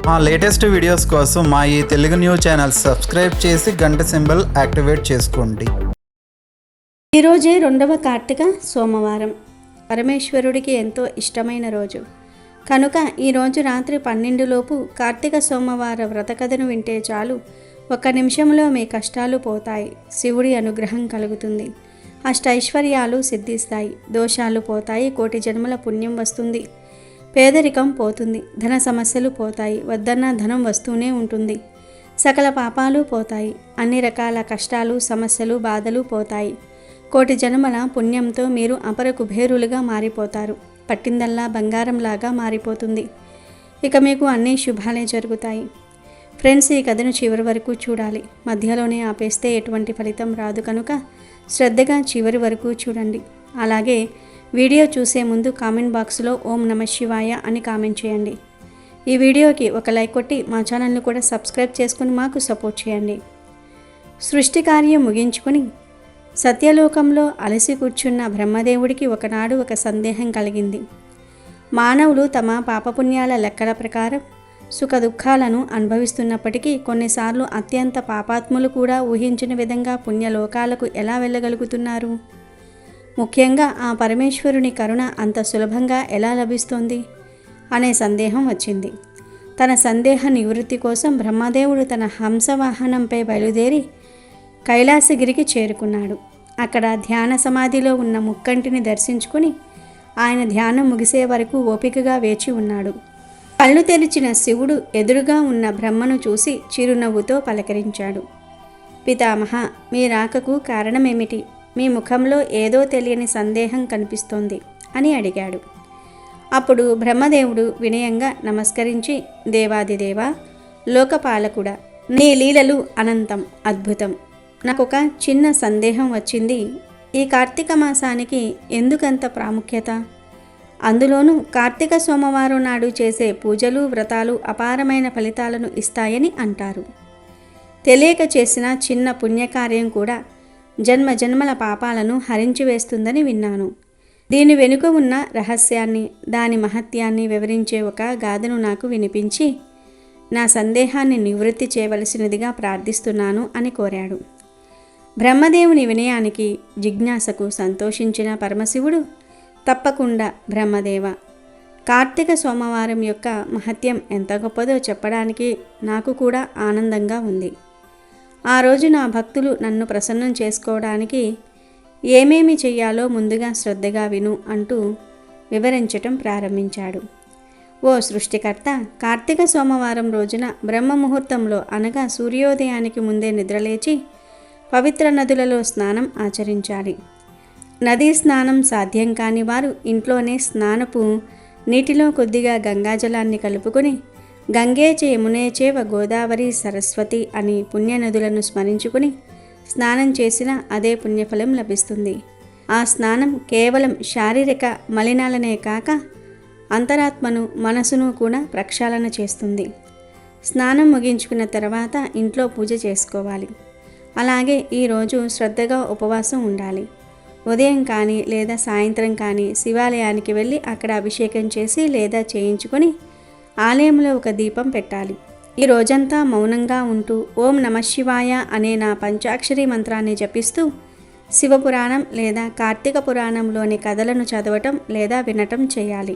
మా latest videos కోసం మా ఈ తెలుగు న్యూస్ ఛానల్ సబ్స్క్రైబ్ చేసి గంట సింబల్ యాక్టివేట్ చేసుకోండి. ఈరోజే రెండవ కార్తీక సోమవారం, పరమేశ్వరుడికి ఎంతో ఇష్టమైన రోజు కనుక ఈరోజు రాత్రి 12 లోపు కార్తీక సోమవార వ్రత కథను వింటే చాలు, 1 నిమిషంలో మీ కష్టాలు పోతాయి, శివుడి అనుగ్రహం కలుగుతుంది, అష్టైశ్వర్యాలు సిద్ధిస్తాయి, దోషాలు పోతాయి, కోటి జన్మల పుణ్యం వస్తుంది, పేదరికం పోతుంది, ధన సమస్యలు పోతాయి, వద్దన్న ధనం వస్తూనే ఉంటుంది, సకల పాపాలు పోతాయి, అన్ని రకాల కష్టాలు సమస్యలు బాధలు పోతాయి, కోటి జన్మల పుణ్యంతో మీరు అపర కుబేరులుగా మారిపోతారు, పట్టిందల్లా బంగారంలాగా మారిపోతుంది, ఇక మీకు అన్ని శుభాలే జరుగుతాయి. ఫ్రెండ్స్, ఈ కథను చివరి వరకు చూడాలి, మధ్యలోనే ఆపేస్తే ఎటువంటి ఫలితం రాదు కనుక శ్రద్ధగా చివరి వరకు చూడండి. అలాగే వీడియో చూసే ముందు కామెంట్ బాక్స్లో ఓం నమః శివాయ అని కామెంట్ చేయండి. ఈ వీడియోకి ఒక లైక్ కొట్టి మా ఛానల్ని కూడా సబ్స్క్రైబ్ చేసుకుని మాకు సపోర్ట్ చేయండి. సృష్టి కార్యం ముగించుకొని సత్యలోకంలో అలసి కూర్చున్న బ్రహ్మదేవుడికి ఒకనాడు ఒక సందేహం కలిగింది. మానవులు తమ పాపపుణ్యాల లెక్కల ప్రకారం సుఖ దుఃఖాలను అనుభవిస్తున్నప్పటికీ కొన్నిసార్లు అత్యంత పాపాత్ములు కూడా ఊహించిన విధంగా పుణ్యలోకాలకు ఎలా వెళ్ళగలుగుతున్నారు? ముఖ్యంగా ఆ పరమేశ్వరుని కరుణ అంత సులభంగా ఎలా లభిస్తోంది అనే సందేహం వచ్చింది. తన సందేహ నివృత్తి కోసం బ్రహ్మదేవుడు తన హంసవాహనంపై బయలుదేరి కైలాసగిరికి చేరుకున్నాడు. అక్కడ ధ్యాన సమాధిలో ఉన్న ముక్కంటిని దర్శించుకుని ఆయన ధ్యానం ముగిసే వరకు ఓపికగా వేచి ఉన్నాడు. కళ్ళు తెరిచిన శివుడు ఎదురుగా ఉన్న బ్రహ్మను చూసి చిరునవ్వుతో పలకరించాడు. పితామహ, మీ రాకకు కారణమేమిటి? మీ ముఖంలో ఏదో తెలియని సందేహం కనిపిస్తోంది అని అడిగాడు. అప్పుడు బ్రహ్మదేవుడు వినయంగా నమస్కరించి, దేవాదిదేవా, లోకపాలకుడా, నీ లీలలు అనంతం, అద్భుతం. నాకొక చిన్న సందేహం వచ్చింది. ఈ కార్తీక మాసానికి ఎందుకంత ప్రాముఖ్యత? అందులోనూ కార్తీక సోమవారం నాడు చేసే పూజలు వ్రతాలు అపారమైన ఫలితాలను ఇస్తాయని అంటారు. తెలియక చేసిన చిన్న పుణ్యకార్యం కూడా జన్మ జన్మల పాపాలను హరించివేస్తుందని విన్నాను. దీని వెనుక ఉన్న రహస్యాన్ని, దాని మహత్యాన్ని వివరించే ఒక గాథను నాకు వినిపించి నా సందేహాన్ని నివృత్తి చేయవలసినదిగా ప్రార్థిస్తున్నాను అని కోరాడు. బ్రహ్మదేవుని వినయానికి జిజ్ఞాసకు సంతోషించిన పరమశివుడు, తప్పకుండా బ్రహ్మదేవ, కార్తీక సోమవారం యొక్క మహత్యం ఎంత గొప్పదో చెప్పడానికి నాకు కూడా ఆనందంగా ఉంది. ఆ రోజు నా భక్తులు నన్ను ప్రసన్నం చేసుకోవడానికి ఏమేమి చెయ్యాలో ముందుగా శ్రద్ధగా విను అంటూ వివరించటం ప్రారంభించాడు. ఓ సృష్టికర్త, కార్తీక సోమవారం రోజున బ్రహ్మ ముహూర్తంలో అనగా సూర్యోదయానికి ముందే నిద్రలేచి పవిత్ర నదులలో స్నానం ఆచరించాలి. నదీ స్నానం సాధ్యం కాని వారు ఇంట్లోనే స్నానపు నీటిలో కొద్దిగా గంగాజలాన్ని కలుపుకొని గంగే చే యమునే చేవ గోదావరి సరస్వతి అని పుణ్యనదులను స్మరించుకుని స్నానం చేసిన అదే పుణ్యఫలం లభిస్తుంది. ఆ స్నానం కేవలం శారీరక మలినాలనే కాక అంతరాత్మను మనసును కూడా ప్రక్షాళన చేస్తుంది. స్నానం ముగించుకున్న తర్వాత ఇంట్లో పూజ చేసుకోవాలి. అలాగే ఈరోజు శ్రద్ధగా ఉపవాసం ఉండాలి. ఉదయం కానీ లేదా సాయంత్రం కానీ శివాలయానికి వెళ్ళి అక్కడ అభిషేకం చేసి లేదా చేయించుకొని ఆలయంలో ఒక దీపం పెట్టాలి. ఈ రోజంతా మౌనంగా ఉంటూ ఓం నమః శివాయ అనే నా పంచాక్షరి మంత్రాన్ని జపిస్తూ శివపురాణం లేదా కార్తీక పురాణంలోని కథలను చదవటం లేదా వినటం చేయాలి.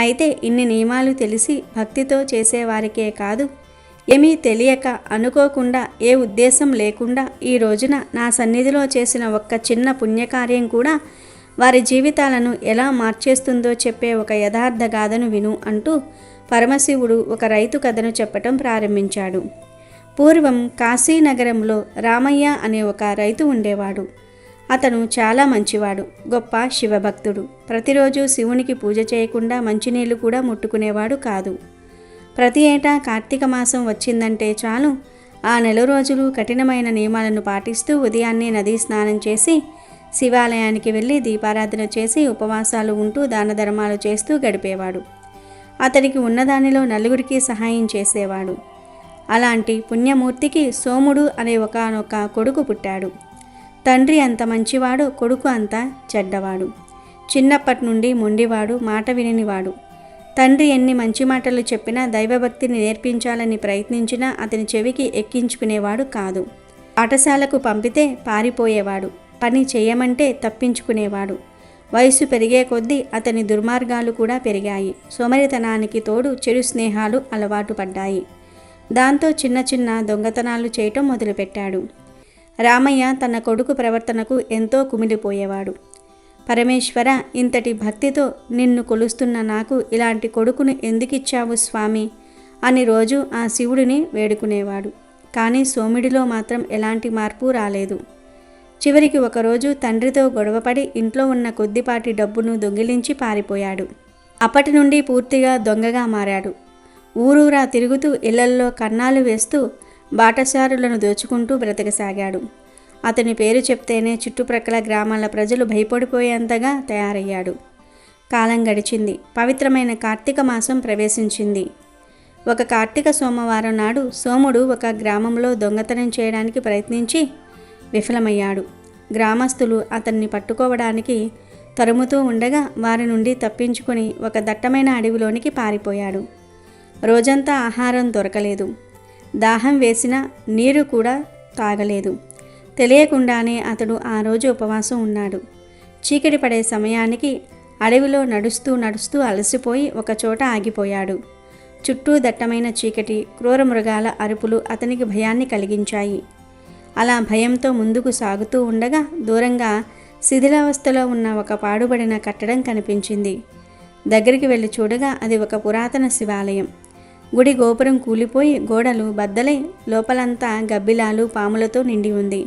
అయితే ఇన్ని నియమాలు తెలిసి భక్తితో చేసేవారికే కాదు, ఏమీ తెలియక అనుకోకుండా ఏ ఉద్దేశం లేకుండా ఈ రోజున నా సన్నిధిలో చేసిన ఒక్క చిన్న పుణ్యకార్యం కూడా వారి జీవితాలను ఎలా మార్చేస్తుందో చెప్పే ఒక యథార్థ గాథను విను అంటూ పరమశివుడు ఒక రైతు కథను చెప్పటం ప్రారంభించాడు. పూర్వం కాశీనగరంలో రామయ్య అనే ఒక రైతు ఉండేవాడు. అతను చాలా మంచివాడు, గొప్ప శివభక్తుడు. ప్రతిరోజు శివునికి పూజ చేయకుండా మంచినీళ్లు కూడా ముట్టుకునేవాడు కాదు. ప్రతి ఏటా కార్తీక మాసం వచ్చిందంటే చాలు, ఆ నెల రోజులు కఠినమైన నియమాలను పాటిస్తూ ఉదయాన్నే నదీ స్నానం చేసి శివాలయానికి వెళ్ళి దీపారాధన చేసి ఉపవాసాలు ఉంటూ దాన ధర్మాలు చేస్తూ గడిపేవాడు. అతనికి ఉన్నదానిలో నలుగురికి సహాయం చేసేవాడు. అలాంటి పుణ్యమూర్తికి సోముడు అనే ఒకానొక కొడుకు పుట్టాడు. తండ్రి అంత మంచివాడు, కొడుకు అంత చెడ్డవాడు. చిన్నప్పటి నుండి మొండివాడు, మాట విననివాడు. తండ్రి ఎన్ని మంచి మాటలు చెప్పినా దైవభక్తిని నేర్పించాలని ప్రయత్నించినా అతని చెవికి ఎక్కించుకునేవాడు కాదు. పాఠశాలకు పంపితే పారిపోయేవాడు, పని చేయమంటే తప్పించుకునేవాడు. వయసు పెరిగే కొద్దీ అతని దుర్మార్గాలు కూడా పెరిగాయి. సోమరితనానికి తోడు చెడు స్నేహాలు అలవాటు పడ్డాయి. దాంతో చిన్న చిన్న దొంగతనాలు చేయటం మొదలుపెట్టాడు. రామయ్య తన కొడుకు ప్రవర్తనకు ఎంతో కుమిలిపోయేవాడు. పరమేశ్వర, ఇంతటి భక్తితో నిన్ను కొలుస్తున్న నాకు ఇలాంటి కొడుకును ఎందుకిచ్చావు స్వామి అని రోజు ఆ శివుడిని వేడుకునేవాడు. కానీ సోముడిలో మాత్రం ఎలాంటి మార్పు రాలేదు. చివరికి ఒకరోజు తండ్రితో గొడవపడి ఇంట్లో ఉన్న కొద్దిపాటి డబ్బును దొంగిలించి పారిపోయాడు. అప్పటి నుండి పూర్తిగా దొంగగా మారాడు. ఊరూరా తిరుగుతూ ఇళ్లల్లో కన్నాలు వేస్తూ బాటసారులను దోచుకుంటూ బ్రతకసాగాడు. అతని పేరు చెప్తేనే చుట్టుప్రక్కల గ్రామాల ప్రజలు భయపడిపోయేంతగా తయారయ్యాడు. కాలం గడిచింది. పవిత్రమైన కార్తీక మాసం ప్రవేశించింది. ఒక కార్తీక సోమవారం నాడు సోముడు ఒక గ్రామంలో దొంగతనం చేయడానికి ప్రయత్నించి విఫలమయ్యాడు. గ్రామస్తులు అతన్ని పట్టుకోవడానికి తరుముతూ ఉండగా వారి నుండి తప్పించుకొని ఒక దట్టమైన అడవిలోనికి పారిపోయాడు. రోజంతా ఆహారం దొరకలేదు. దాహం వేసిన నీరు కూడా తాగలేదు. తెలియకుండానే అతడు ఆ రోజు ఉపవాసం ఉన్నాడు. చీకటి పడే సమయానికి అడవిలో నడుస్తూ నడుస్తూ అలసిపోయి ఒకచోట ఆగిపోయాడు. చుట్టూ దట్టమైన చీకటి, క్రూర మృగాల అరుపులు అతనికి భయాన్ని కలిగించాయి. అలా భయంతో ముందుకు సాగుతూ ఉండగా దూరంగా శిథిలావస్థలో ఉన్న ఒక పాడుబడిన కట్టడం కనిపించింది. దగ్గరికి వెళ్ళి చూడగా అది ఒక పురాతన శివాలయం. గుడి గోపురం కూలిపోయి గోడలు బద్దలై లోపలంతా గబ్బిలాలు, పాములతో నిండి ఉంది.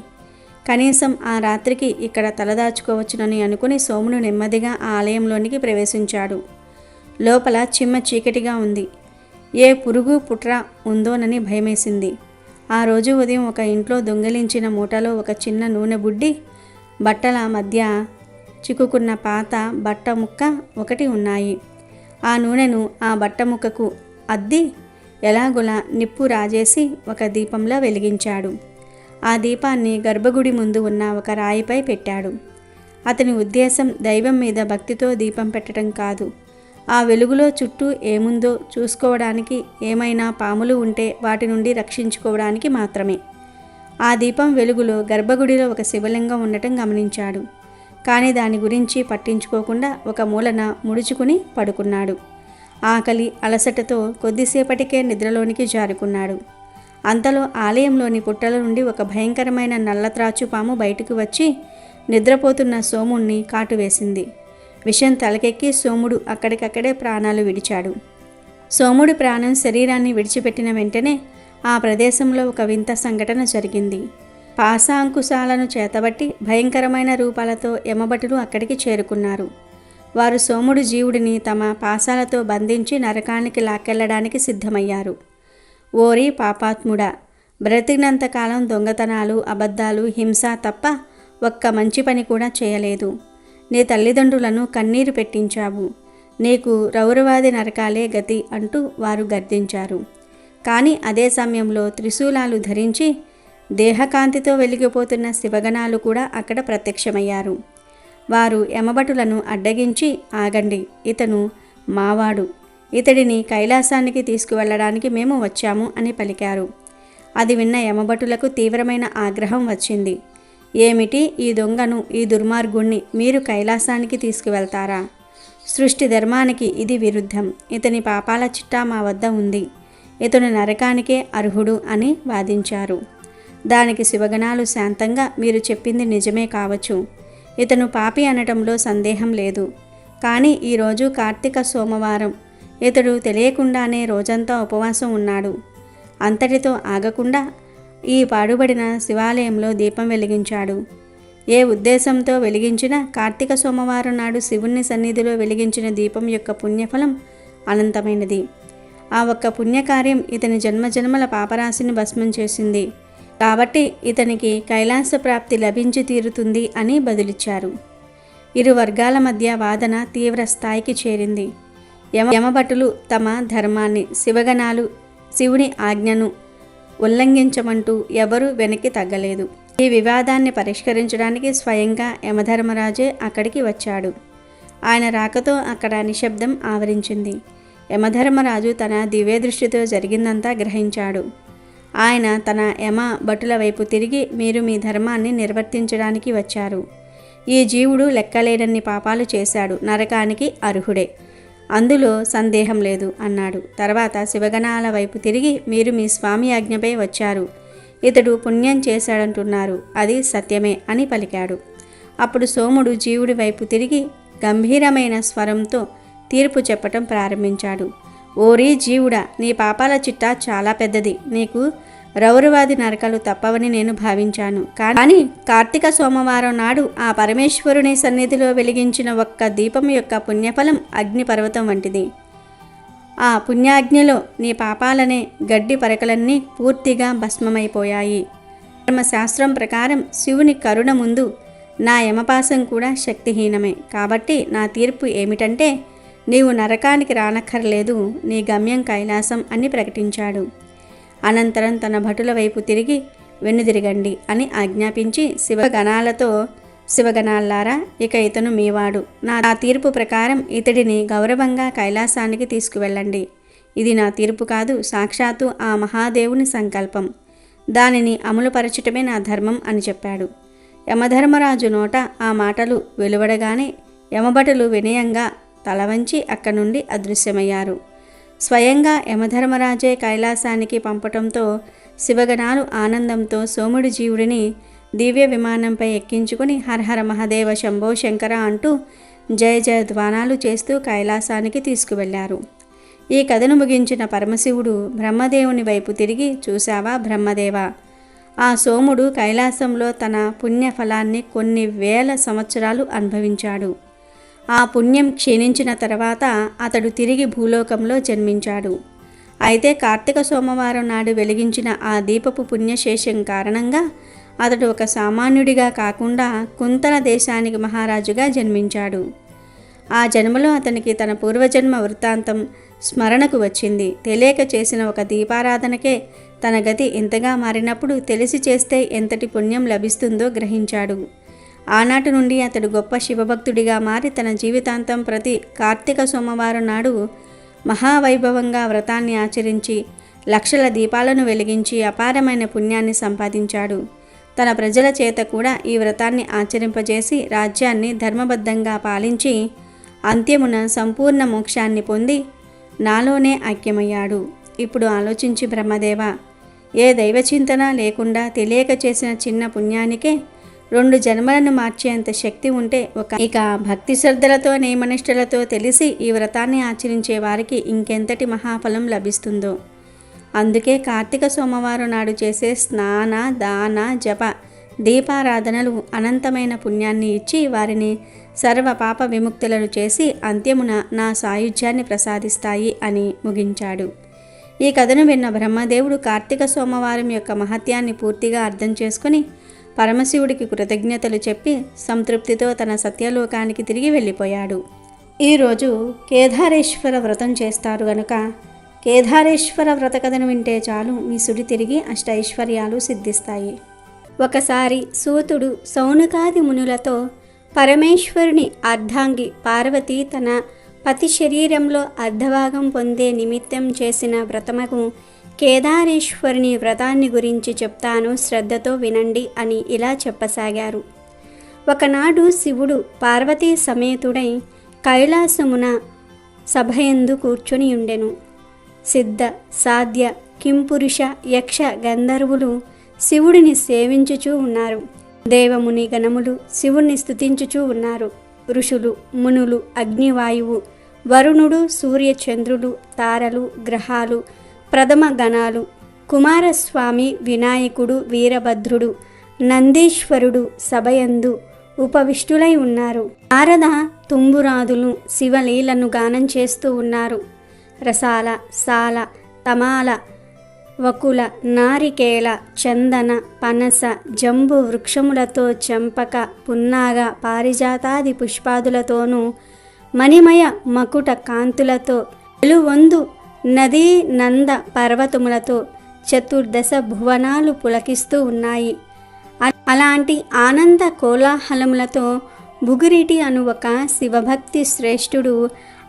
కనీసం ఆ రాత్రికి ఇక్కడ తలదాచుకోవచ్చునని అనుకుని సోముడు నెమ్మదిగా ఆ ఆలయంలోనికి ప్రవేశించాడు. లోపల చిమ్మ చీకటిగా ఉంది. ఏ పురుగు పుట్ర ఉందోనని భయమేసింది. ఆ రోజు ఉదయం ఒక ఇంట్లో దొంగిలించిన మూటలో ఒక చిన్న నూనె బుడ్డి, బట్టల మధ్య చిక్కుకున్న పాత బట్ట ముక్క ఒకటి ఉన్నాయి. ఆ నూనెను ఆ బట్ట ముక్కకు అద్ది ఎలాగోలా నిప్పు రాజేసి ఒక దీపంలో వెలిగించాడు. ఆ దీపాన్ని గర్భగుడి ముందు ఉన్న ఒక రాయిపై పెట్టాడు. అతని ఉద్దేశం దైవం మీద భక్తితో దీపం పెట్టడం కాదు, ఆ వెలుగులో చుట్టూ ఏముందో చూసుకోవడానికి, ఏమైనా పాములు ఉంటే వాటి నుండి రక్షించుకోవడానికి మాత్రమే. ఆ దీపం వెలుగులో గర్భగుడిలో ఒక శివలింగం ఉండటం గమనించాడు. కానీ దాని గురించి పట్టించుకోకుండా ఒక మూలన ముడుచుకుని పడుకున్నాడు. ఆకలి, అలసటతో కొద్దిసేపటికే నిద్రలోనికి జారుకున్నాడు. అంతలో ఆలయంలోని పుట్టల నుండి ఒక భయంకరమైన నల్లత్రాచుపాము బయటకు వచ్చి నిద్రపోతున్న సోముణ్ణి కాటువేసింది. విషం తలకెక్కి సోముడు అక్కడికక్కడే ప్రాణాలు విడిచాడు. సోముడి ప్రాణం శరీరాన్ని విడిచిపెట్టిన వెంటనే ఆ ప్రదేశంలో ఒక వింత సంఘటన జరిగింది. పాశాంకుశాలను చేతబట్టి భయంకరమైన రూపాలతో యమభటులు అక్కడికి చేరుకున్నారు. వారు సోముడు జీవుడిని తమ పాశాలతో బంధించి నరకానికి లాక్కెళ్లడానికి సిద్ధమయ్యారు. ఓరి పాపాత్ముడా, బ్రతికినంతకాలం దొంగతనాలు, అబద్ధాలు, హింస తప్ప ఒక్క మంచి పని కూడా చేయలేదు. నీ తల్లిదండ్రులను కన్నీరు పెట్టించావు. నీకు రౌరవాది నరకాలే గతి అంటూ వారు గర్జించారు. కానీ అదే సమయంలో త్రిశూలాలు ధరించి దేహకాంతితో వెలిగిపోతున్న శివగణాలు కూడా అక్కడ ప్రత్యక్షమయ్యారు. వారు యమభటులను అడ్డగించి, ఆగండి, ఇతను మావాడు, ఇతడిని కైలాసానికి తీసుకువెళ్ళడానికి మేము వచ్చాము అని పలికారు. అది విన్న యమభటులకు తీవ్రమైన ఆగ్రహం వచ్చింది. ఏమిటి, ఈ దొంగను, ఈ దుర్మార్గుణ్ణి మీరు కైలాసానికి తీసుకువెళ్తారా? సృష్టి ధర్మానికి ఇది విరుద్ధం. ఇతని పాపాల చిట్టా మా వద్ద ఉంది. ఇతను నరకానికే అర్హుడు అని వాదించారు. దానికి శివగణాలు శాంతంగా, మీరు చెప్పింది నిజమే కావచ్చు, ఇతను పాపి అనటంలో సందేహం లేదు. కానీ ఈరోజు కార్తీక సోమవారం, ఇతడు తెలియకుండానే రోజంతా ఉపవాసం ఉన్నాడు. అంతటితో ఆగకుండా ఈ పాడుబడిన శివాలయంలో దీపం వెలిగించాడు. ఏ ఉద్దేశంతో వెలిగించినా కార్తీక సోమవారం నాడు శివుని సన్నిధిలో వెలిగించిన దీపం యొక్క పుణ్యఫలం అనంతమైనది. ఆ ఒక్క పుణ్యకార్యం ఇతని జన్మజన్మల పాపరాశిని భస్మం చేసింది. కాబట్టి ఇతనికి కైలాస ప్రాప్తి లభించి తీరుతుంది అని బదులిచ్చారు. ఇరు వర్గాల మధ్య వాదన తీవ్ర స్థాయికి చేరింది. యమభటులు తమ ధర్మాన్ని, శివగణాలు శివుని ఆజ్ఞను ఉల్లంఘించమంటూ ఎవరూ వెనక్కి తగ్గలేదు. ఈ వివాదాన్ని పరిష్కరించడానికి స్వయంగా యమధర్మరాజే అక్కడికి వచ్చాడు. ఆయన రాకతో అక్కడ నిశ్శబ్దం ఆవరించింది. యమధర్మరాజు తన దివ్య దృష్టితో జరిగిందంతా గ్రహించాడు. ఆయన తన యమ భటుల వైపు తిరిగి, మీరు మీ ధర్మాన్ని నిర్వర్తించడానికి వచ్చారు. ఈ జీవుడు లెక్కలేనన్ని పాపాలు చేశాడు, నరకానికి అర్హుడే, అందులో సందేహం లేదు అన్నాడు. తర్వాత శివగణాల వైపు తిరిగి, మీరు మీ స్వామి ఆజ్ఞపై వచ్చారు, ఇతడు పుణ్యం చేశాడంటున్నారు, అది సత్యమే అని పలికాడు. అప్పుడు సోముడు జీవుడి వైపు తిరిగి గంభీరమైన స్వరంతో తీర్పు చెప్పటం ప్రారంభించాడు. ఓరీ జీవుడా, నీ పాపాల చిట్టా చాలా పెద్దది. నీకు రౌరవాది నరకాలు తప్పవని నేను భావించాను. కానీ కార్తీక సోమవారం నాడు ఆ పరమేశ్వరుని సన్నిధిలో వెలిగించిన ఒక్క దీపం యొక్క పుణ్యఫలం అగ్నిపర్వతం వంటిది. ఆ పుణ్యాగ్నిలో నీ పాపాలనే గడ్డి పరకలన్నీ పూర్తిగా భస్మమైపోయాయి. ధర్మశాస్త్రం ప్రకారం శివుని కరుణ ముందు నా యమపాసం కూడా శక్తిహీనమే. కాబట్టి నా తీర్పు ఏమిటంటే, నీవు నరకానికి రానక్కర్లేదు, నీ గమ్యం కైలాసం అని ప్రకటించాడు. అనంతరం తన భటుల వైపు తిరిగి, వెన్నుదిరగండి అని ఆజ్ఞాపించి శివగణాల్లారా, ఇక ఇతను మీవాడు. నా తీర్పు ప్రకారం ఇతడిని గౌరవంగా కైలాసానికి తీసుకువెళ్ళండి. ఇది నా తీర్పు కాదు, సాక్షాత్తు ఆ మహాదేవుని సంకల్పం. దానిని అమలుపరచటమే నా ధర్మం అని చెప్పాడు. యమధర్మరాజు నోట ఆ మాటలు వెలువడగానే యమభటులు వినయంగా తలవంచి అక్కడి నుండి అదృశ్యమయ్యారు. స్వయంగా యమధర్మరాజే కైలాసానికి పంపటంతో శివగణాలు ఆనందంతో సోముడి జీవుడిని దివ్య విమానంపై ఎక్కించుకుని హరహర మహాదేవ శంభో శంకర అంటూ జయ జయ ధ్వానాలు చేస్తూ కైలాసానికి తీసుకువెళ్లారు. ఈ కథను ముగించిన పరమశివుడు బ్రహ్మదేవుని వైపు తిరిగి, చూశావా బ్రహ్మదేవా, ఆ సోముడు కైలాసంలో తన పుణ్యఫలాన్ని కొన్ని వేల సంవత్సరాలు అనుభవించాడు. ఆ పుణ్యం క్షీణించిన తర్వాత అతడు తిరిగి భూలోకంలో జన్మించాడు. అయితే కార్తీక సోమవారం నాడు వెలిగించిన ఆ దీపపు పుణ్యశేషం కారణంగా అతడు ఒక సామాన్యుడిగా కాకుండా కుంతల దేశానికి మహారాజుగా జన్మించాడు. ఆ జన్మలో అతనికి తన పూర్వజన్మ వృత్తాంతం స్మరణకు వచ్చింది. తెలియక చేసిన ఒక దీపారాధనకే తన గతి ఇంతగా మారినప్పుడు తెలిసి చేస్తే ఎంతటి పుణ్యం లభిస్తుందో గ్రహించాడు. ఆనాటి నుండి అతడు గొప్ప శివభక్తుడిగా మారి తన జీవితాంతం ప్రతి కార్తీక సోమవారం నాడు మహావైభవంగా వ్రతాన్ని ఆచరించి లక్షల దీపాలను వెలిగించి అపారమైన పుణ్యాన్ని సంపాదించాడు. తన ప్రజల చేత కూడా ఈ వ్రతాన్ని ఆచరింపజేసి రాజ్యాన్ని ధర్మబద్ధంగా పాలించి అంత్యమున సంపూర్ణ మోక్షాన్ని పొంది నాలోనే ఐక్యమయ్యాడు. ఇప్పుడు ఆలోచించి బ్రహ్మదేవ, ఏ దైవచింతన లేకుండా తెలియక చేసిన చిన్న పుణ్యానికే 2 జన్మలను మార్చేంత శక్తి ఉంటే ఇక భక్తి శ్రద్ధలతో నియమనిష్టలతో తెలిసి ఈ వ్రతాన్ని ఆచరించే వారికి ఇంకెంతటి మహాఫలం లభిస్తుందో. అందుకే కార్తీక సోమవారం నాడు చేసే స్నాన దాన జప దీపారాధనలు అనంతమైన పుణ్యాన్ని ఇచ్చి వారిని సర్వ పాప విముక్తులను చేసి అంత్యమున నా సాయుధ్యాన్ని ప్రసాదిస్తాయి అని ముగించాడు. ఈ కథను విన్న బ్రహ్మదేవుడు కార్తీక సోమవారం యొక్క మహత్యాన్ని పూర్తిగా అర్థం చేసుకుని పరమశివుడికి కృతజ్ఞతలు చెప్పి సంతృప్తితో తన సత్యలోకానికి తిరిగి వెళ్ళిపోయాడు. ఈరోజు కేదారేశ్వర వ్రతం చేస్తారు గనుక కేదారేశ్వర వ్రత కథను వింటే చాలు మీ సుడి తిరిగి అష్టైశ్వర్యాలు సిద్ధిస్తాయి. ఒకసారి సూతుడు సౌనకాది మునులతో పరమేశ్వరుని అర్ధాంగి పార్వతి తన పతి శరీరంలో అర్ధభాగం పొందే నిమిత్తం చేసిన వ్రతముకు కేదారేశ్వరుని వ్రతాన్ని గురించి చెప్తాను, శ్రద్ధతో వినండి అని ఇలా చెప్పసాగారు. ఒకనాడు శివుడు పార్వతీ సమేతుడై కైలాసమున సభయందు కూర్చొని ఉండెను. సిద్ధ సాధ్య కింపురుష యక్ష గంధర్వులు శివుడిని సేవించుచూ ఉన్నారు. దేవముని గణములు శివుణ్ణి స్తుతించుచూ ఉన్నారు. ఋషులు మునులు అగ్నివాయువు వరుణుడు సూర్యచంద్రులు తారలు గ్రహాలు ప్రథమ గణాలు కుమారస్వామి వినాయకుడు వీరభద్రుడు నందీశ్వరుడు సభయందు ఉపవిష్టులై ఉన్నారు. నారద తుంబురాదులు శివలీలను గానం చేస్తూ ఉన్నారు. రసాల సాల తమాల వకుల నారికేల చందన పనస జంబు వృక్షములతో చంపక పున్నాగ పారిజాతాది పుష్పాదులతోనూ మణిమయ మకుట కాంతులతో వెలువొందు నదీ నంద పర్వతములతో చతుర్దశ భువనాలు పులకిస్తూ ఉన్నాయి. అలాంటి ఆనంద కోలాహలములతో బుగురిటి అను ఒక శివభక్తి శ్రేష్ఠుడు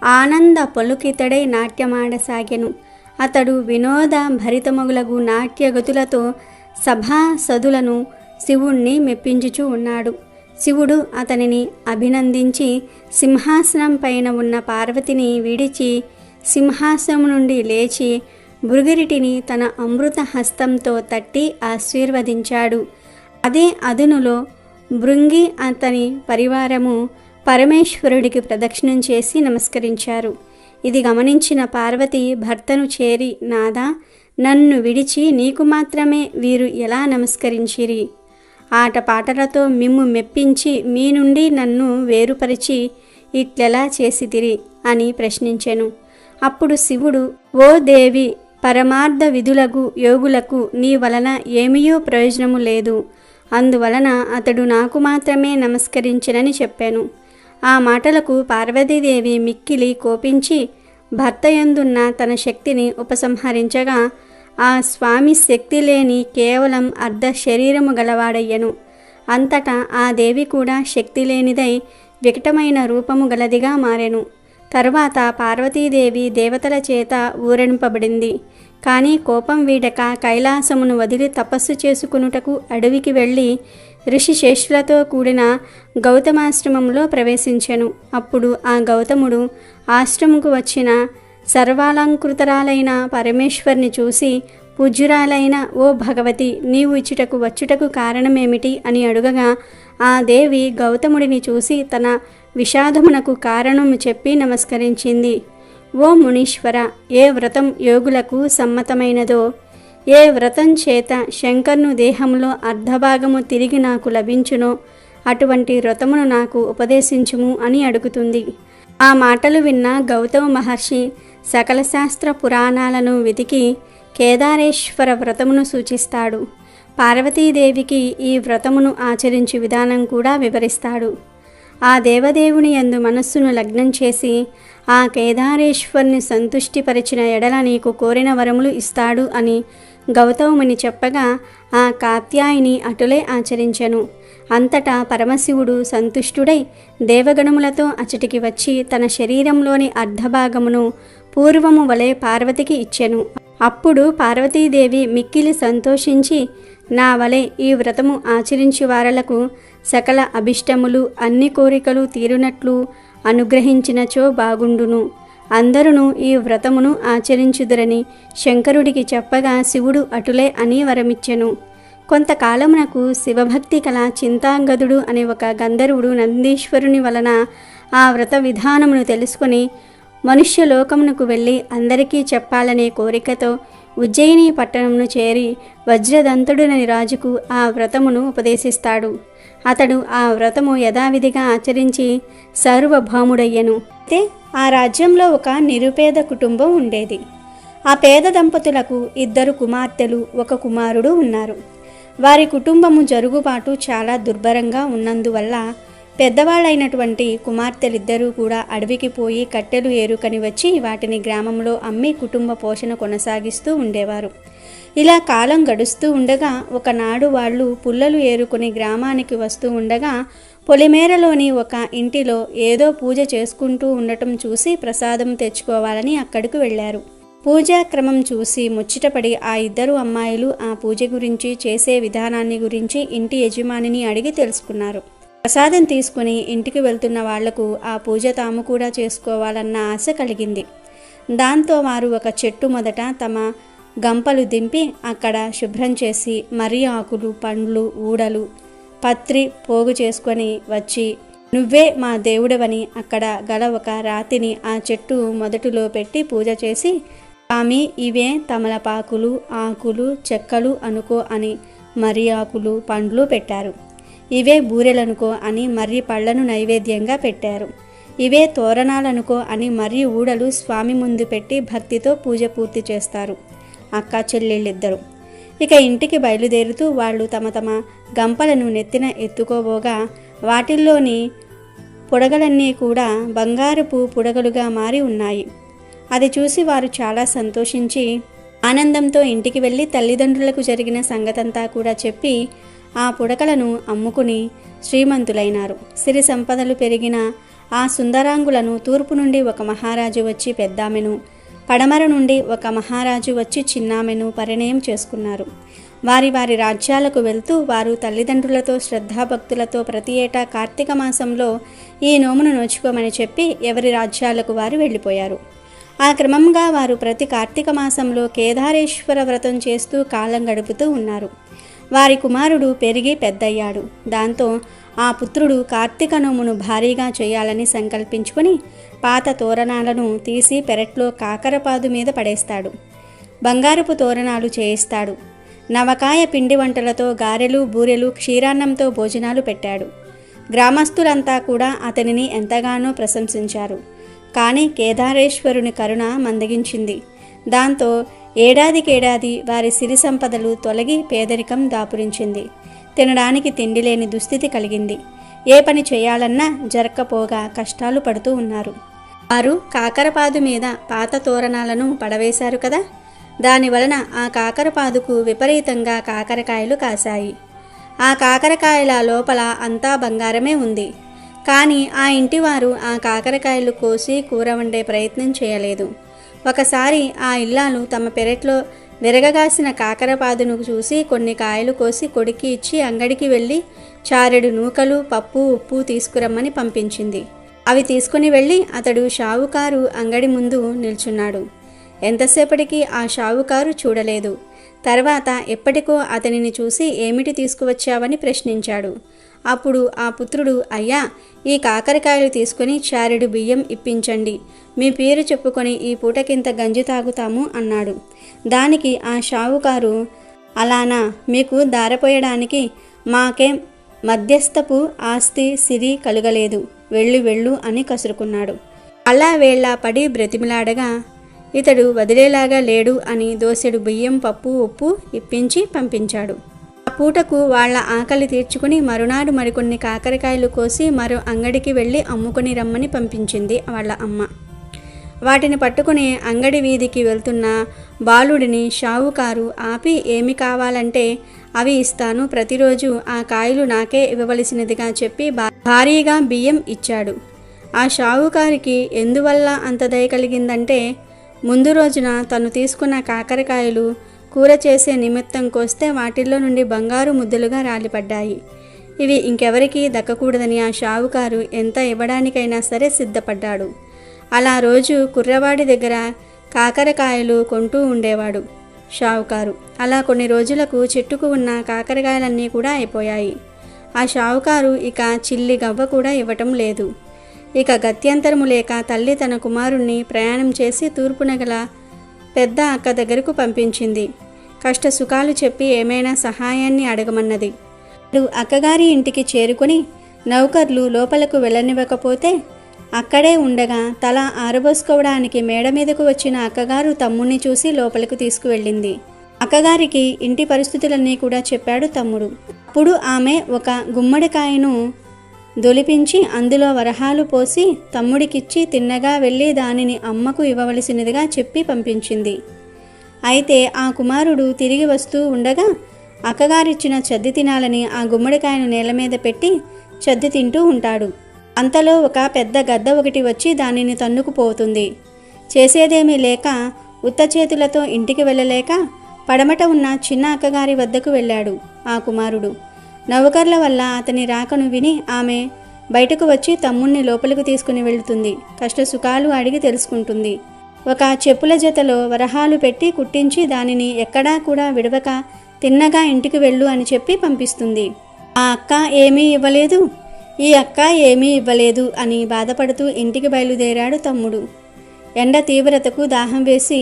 ఆనంద పలుకితడై నాట్యమాడసాగెను. అతడు వినోద భరితమగులగు నాట్యగతులతో సభాసదులను శివుణ్ణి మెప్పించుచూ ఉన్నాడు. శివుడు అతనిని అభినందించి సింహాసనం పైన ఉన్న పార్వతిని విడిచి సింహాసనం నుండి లేచి భృగిరిటిని తన అమృత హస్తంతో తట్టి ఆశీర్వదించాడు. అదే అదునులో భృంగి అతని పరివారము పరమేశ్వరుడికి ప్రదక్షిణం చేసి నమస్కరించారు. ఇది గమనించిన పార్వతి భర్తను చేరి, నాదా, నన్ను విడిచి నీకు మాత్రమే వీరు ఎలా నమస్కరించిరి? ఆటపాటలతో మిమ్ము మెప్పించి మీ నుండి నన్ను వేరుపరిచి ఇట్లెలా చేసితిరి అని ప్రశ్నించెను. అప్పుడు శివుడు, ఓ దేవి, పరమార్థ విధులకు యోగులకు నీ వలన ఏమీయూ ప్రయోజనము లేదు. అందువలన అతడు నాకు మాత్రమే నమస్కరించినని చెప్పాను. ఆ మాటలకు పార్వతీదేవి మిక్కిలి కోపించి భర్తయందున్న తన శక్తిని ఉపసంహరించగా ఆ స్వామి శక్తి లేని కేవలం అర్ధ శరీరము గలవాడయ్యను. అంతటా ఆ దేవి కూడా శక్తి లేనిదై వికటమైన రూపము గలదిగా మారెను. తరువాత పార్వతీదేవి దేవతల చేత ఊరడింపబడింది. కానీ కోపం వీడక కైలాసమును వదిలి తపస్సు చేసుకునుటకు అడవికి వెళ్ళి ఋషిశేషులతో కూడిన గౌతమాశ్రమంలో ప్రవేశించెను. అప్పుడు ఆ గౌతముడు ఆశ్రముకు వచ్చిన సర్వాలంకృతరాలైన పరమేశ్వర్ని చూసి, పూజ్యురాలైన ఓ భగవతి, నీవు ఇచ్చుటకు వచ్చుటకు కారణమేమిటి అని అడుగగా ఆ దేవి గౌతముడిని చూసి తన విషాదమునకు కారణము చెప్పి నమస్కరించింది. ఓ మునీశ్వర, ఏ వ్రతం యోగులకు సమ్మతమైనదో, ఏ వ్రతం చేత శంకర్ను దేహంలో అర్ధభాగము తిరిగి నాకు లభించునో అటువంటి వ్రతమును నాకు ఉపదేశించుము అని అడుగుతుంది. ఆ మాటలు విన్న గౌతమ మహర్షి సకల శాస్త్ర పురాణాలను వెతికి కేదారేశ్వర వ్రతమును సూచిస్తాడు. పార్వతీదేవికి ఈ వ్రతమును ఆచరించే విధానం కూడా వివరిస్తాడు. ఆ దేవదేవుని యందు మనస్సును లగ్నం చేసి ఆ కేదారేశ్వరుని సంతుష్టిపరిచిన ఎడల నీకు కోరిన వరములు ఇస్తాడు అని గౌతముని చెప్పగా ఆ కాత్యాయిని అటులే ఆచరించెను. అంతటా పరమశివుడు సంతుష్టుడై దేవగణములతో అచటికి వచ్చి తన శరీరంలోని అర్ధభాగమును పూర్వము వలె పార్వతికి ఇచ్చెను. అప్పుడు పార్వతీదేవి మిక్కిలి సంతోషించి, నా వలె ఈ వ్రతము ఆచరించి వారలకు సకల అభిష్టములు అన్ని కోరికలు తీరునట్లు అనుగ్రహించినచో బాగుండును. అందరూ ఈ వ్రతమును ఆచరించుదురని శంకరుడికి చెప్పగా శివుడు అటులే అని వరమిచ్చెను. కొంతకాలమునకు శివభక్తి కల చింతాంగదుడు అనే ఒక గంధర్వుడు నందీశ్వరుని వలన ఆ వ్రత విధానమును తెలుసుకొని మనుష్యలోకమునకు వెళ్ళి అందరికీ చెప్పాలనే కోరికతో ఉజ్జయిని పట్టణమును చేరి వజ్రదంతుడని రాజుకు ఆ వ్రతమును ఉపదేశిస్తాడు. అతడు ఆ వ్రతము యథావిధిగా ఆచరించి సార్వభౌముడయ్యను. అయితే ఆ రాజ్యంలో ఒక నిరుపేద కుటుంబం ఉండేది. ఆ పేద దంపతులకు 2 కుమార్తెలు, 1 కుమారుడు ఉన్నారు. వారి కుటుంబము జరుగుబాటు చాలా దుర్భరంగా ఉన్నందువల్ల పెద్దవాళ్ళైనటువంటి కుమార్తెలిద్దరూ కూడా అడవికి పోయి కట్టెలు ఏరుకని వచ్చి వాటిని గ్రామంలో అమ్మి కుటుంబ పోషణ కొనసాగిస్తూ ఉండేవారు. ఇలా కాలం గడుస్తూ ఉండగా ఒకనాడు వాళ్ళు పుల్లలు ఏరుకుని గ్రామానికి వస్తూ ఉండగా పొలిమేరలోని ఒక ఇంటిలో ఏదో పూజ చేసుకుంటూ ఉండటం చూసి ప్రసాదం తెచ్చుకోవాలని అక్కడికి వెళ్ళారు. పూజా క్రమం చూసి ముచ్చటపడి ఆ 2 అమ్మాయిలు ఆ పూజ గురించి, చేసే విధానాన్ని గురించి ఇంటి యజమానిని అడిగి తెలుసుకున్నారు. ప్రసాదం తీసుకుని ఇంటికి వెళ్తున్న వాళ్లకు ఆ పూజ తాము కూడా చేసుకోవాలన్న ఆశ కలిగింది. దాంతో వారు ఒక చెట్టు మొదట తమ గంపలు దింపి అక్కడ శుభ్రం చేసి మర్రి ఆకులు, పండ్లు, ఊడలు, పత్రి పోగు చేసుకొని వచ్చి, నువ్వే మా దేవుడవని అక్కడ గల ఒక రాతిని ఆ చెట్టు మొదటిలో పెట్టి పూజ చేసి, స్వామి, ఇవే తమలపాకులు, ఆకులు, చెక్కలు అనుకో అని మర్రి ఆకులు, పండ్లు పెట్టారు. ఇవే బూరెలనుకో అని మర్రి పళ్లను నైవేద్యంగా పెట్టారు. ఇవే తోరణాలనుకో అని మర్రి ఊడలు స్వామి ముందు పెట్టి భక్తితో పూజ పూర్తి చేస్తారు అక్క చెల్లెళ్ళిద్దరు. ఇక ఇంటికి బయలుదేరుతూ వాళ్ళు తమ తమ గంపలను నెత్తిన ఎత్తుకోబోగా వాటిల్లోని పుడగలన్నీ కూడా బంగారపు పుడగలుగా మారి ఉన్నాయి. అది చూసి వారు చాలా సంతోషించి ఆనందంతో ఇంటికి వెళ్ళి తల్లిదండ్రులకు జరిగిన సంగతంతా కూడా చెప్పి ఆ పుడకలను అమ్ముకుని శ్రీమంతులైనారు. సిరి సంపదలు పెరిగిన ఆ సుందరాంగులను తూర్పు నుండి ఒక మహారాజు వచ్చి పెద్దామెను, పడమర నుండి ఒక మహారాజు వచ్చి చిన్నామెను పరిణయం చేసుకున్నారు. వారి వారి రాజ్యాలకు వెళ్తూ వారు తల్లిదండ్రులతో శ్రద్ధాభక్తులతో ప్రతి ఏటా కార్తీక మాసంలో ఈ నోమును నోచుకోమని చెప్పి ఎవరి రాజ్యాలకు వారు వెళ్ళిపోయారు. ఆ క్రమంగా వారు ప్రతి కార్తీక మాసంలో కేదారేశ్వర వ్రతం చేస్తూ కాలం గడుపుతూ ఉన్నారు. వారి కుమారుడు పెరిగి పెద్దయ్యాడు. దాంతో ఆ పుత్రుడు కార్తీక నోమును భారీగా చేయాలని సంకల్పించుకొని పాత తోరణాలను తీసి పెరట్లో కాకరపాదు మీద పడేస్తాడు. బంగారపు తోరణాలు చేయిస్తాడు. నవకాయ పిండి వంటలతో గారెలు, బూరెలు, క్షీరాన్నంతో భోజనాలు పెట్టాడు. గ్రామస్తులంతా కూడా అతనిని ఎంతగానో ప్రశంసించారు. కానీ కేదారేశ్వరుని కరుణ మందగించింది. దాంతో ఏడాదికేడాది వారి సిరి సంపదలు తొలగి పేదరికం దాపురించింది. తినడానికి తిండి లేని దుస్థితి కలిగింది. ఏ పని చేయాలన్నా జరక్కపోగా కష్టాలు పడుతూ ఉన్నారు. వారు కాకరపాదు మీద పాత తోరణాలను పడవేశారు కదా, దానివలన ఆ కాకరపాదుకు విపరీతంగా కాకరకాయలు కాశాయి. ఆ కాకరకాయల లోపల అంతా బంగారమే ఉంది. కానీ ఆ ఇంటివారు ఆ కాకరకాయలు కోసి కూర వండే ప్రయత్నం చేయలేదు. ఒకసారి ఆ ఇల్లాలు తమ పెరట్లో విరగగాసిన కాకరపాదును చూసి కొన్ని కాయలు కోసి కొడుకి ఇచ్చి అంగడికి వెళ్ళి చారెడు నూకలు, పప్పు, ఉప్పు తీసుకురమ్మని పంపించింది. అవి తీసుకుని వెళ్ళి అతడు షావుకారు అంగడి ముందు నిల్చున్నాడు. ఎంతసేపటికి ఆ షావుకారు చూడలేదు. తర్వాత ఎప్పటికో అతనిని చూసి ఏమిటి తీసుకువచ్చావని ప్రశ్నించాడు. అప్పుడు ఆ పుత్రుడు, అయ్యా, ఈ కాకరకాయలు తీసుకుని చారెడు బియ్యం ఇప్పించండి, మీ పేరు చెప్పుకొని ఈ పూటకింత గంజి తాగుతాము అన్నాడు. దానికి ఆ షావుకారు, అలానా, మీకు దారపోయడానికి మాకేం మధ్యస్థపు ఆస్తి సిరి కలుగలేదు, వెళ్ళు వెళ్ళు అని కసురుకున్నాడు. అలా వేళ్ళ పడి బ్రతిమిలాడగా ఇతడు వదిలేలాగా లేడు అని దోసెడు బియ్యం, పప్పు, ఉప్పు ఇప్పించి పంపించాడు. ఆ పూటకు వాళ్ల ఆకలి తీర్చుకుని మరునాడు మరికొన్ని కాకరకాయలు కోసి మరో అంగడికి వెళ్ళి అమ్ముకొని రమ్మని పంపించింది వాళ్ళ అమ్మ. వాటిని పట్టుకుని అంగడి వీధికి వెళ్తున్న బాలుడిని షావుకారు ఆపి, ఏమి కావాలంటే అవి ఇస్తాను, ప్రతిరోజు ఆ కాయలు నాకే ఇవ్వవలసినదిగా చెప్పి భారీగా బియ్యం ఇచ్చాడు. ఆ షావుకారికి ఎందువల్ల అంత దయ కలిగిందంటే, ముందు రోజున తను తీసుకున్న కాకరకాయలు కూర చేసే నిమిత్తం కోస్తే వాటిల్లో నుండి బంగారు ముద్దలుగా రాలిపడ్డాయి. ఇవి ఇంకెవరికీ దక్కకూడదని ఆ షావుకారు ఎంత ఇవ్వడానికైనా సరే సిద్ధపడ్డాడు. అలా రోజు కుర్రవాడి దగ్గర కాకరకాయలు కొంటూ ఉండేవాడు షావుకారు. అలా కొన్ని రోజులకు చెట్టుకు ఉన్న కాకరకాయలన్నీ కూడా అయిపోయాయి. ఆ షావుకారు ఇక చిల్లి గవ్వ కూడా ఇవ్వటం లేదు. ఇక గత్యంతరము లేక తల్లి తన కుమారుణ్ణి ప్రయాణం చేసి తూర్పున గల పెద్ద అక్క దగ్గరకు పంపించింది. కష్ట సుఖాలు చెప్పి ఏమైనా సహాయాన్ని అడగమన్నది. అక్కగారి ఇంటికి చేరుకుని నౌకర్లు లోపలకు వెళ్ళనివ్వకపోతే అక్కడే ఉండగా తల ఆరబోసుకోవడానికి మేడ మీదకు వచ్చిన అక్కగారు తమ్ముణ్ణి చూసి లోపలకు తీసుకువెళ్ళింది. అక్కగారికి ఇంటి పరిస్థితులన్నీ కూడా చెప్పాడు తమ్ముడు. అప్పుడు ఆమె ఒక గుమ్మడికాయను దొలిపించి అందులో వరహాలు పోసి తమ్ముడికిచ్చి తిన్నగా వెళ్ళి దానిని అమ్మకు ఇవ్వవలసినదిగా చెప్పి పంపించింది. అయితే ఆ కుమారుడు తిరిగి వస్తూ ఉండగా అక్కగారిచ్చిన చద్ది తినాలని ఆ గుమ్మడికాయను నేల మీద పెట్టి చద్ది తింటూ ఉంటాడు. అంతలో ఒక పెద్ద గద్ద ఒకటి వచ్చి దానిని తన్నుకుపోతుంది. చేసేదేమీ లేక ఉత్త చేతులతో ఇంటికి వెళ్ళలేక పడమట ఉన్న చిన్న అక్కగారి వద్దకు వెళ్ళాడు ఆ కుమారుడు. నౌకర్ల వల్ల అతని రాకను విని ఆమె బయటకు వచ్చి తమ్ముణ్ణి లోపలికి తీసుకుని వెళుతుంది. కష్ట సుఖాలు అడిగి తెలుసుకుంటుంది. ఒక చెప్పుల జతలో వరహాలు పెట్టి కుట్టించి దానిని ఎక్కడా కూడా విడవక తిన్నగా ఇంటికి వెళ్ళు అని చెప్పి పంపిస్తుంది. ఆ అక్క ఏమీ ఇవ్వలేదు, ఈ అక్క ఏమీ ఇవ్వలేదు అని బాధపడుతూ ఇంటికి బయలుదేరాడు తమ్ముడు. ఎండ తీవ్రతకు దాహం వేసి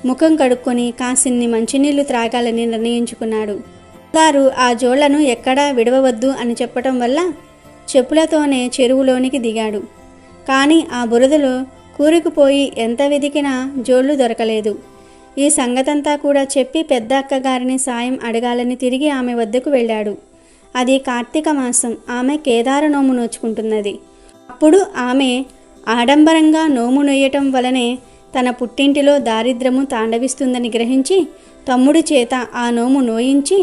ముఖం కడుక్కొని కాసిన్ని మంచినీళ్లు త్రాగాలని నిర్ణయించుకున్నాడు. గారు ఆ జోళ్లను ఎక్కడా విడవవద్దు అని చెప్పటం వల్ల చెప్పులతోనే చెరువులోనికి దిగాడు. కానీ ఆ బురదలో కూరుకుపోయి ఎంత వెదికినా జోళ్లు దొరకలేదు. ఈ సంగతంతా కూడా చెప్పి పెద్ద అక్కగారిని సాయం అడగాలని తిరిగి ఆమె వద్దకు వెళ్ళాడు. అది కార్తీక మాసం. ఆమె కేదార నోము నోచుకుంటున్నది. అప్పుడు ఆమె ఆడంబరంగా నోము నొయ్యటం వలనే తన పుట్టింటిలో దారిద్రము తాండవిస్తుందని గ్రహించి తమ్ముడి చేత ఆ నోము నోయించి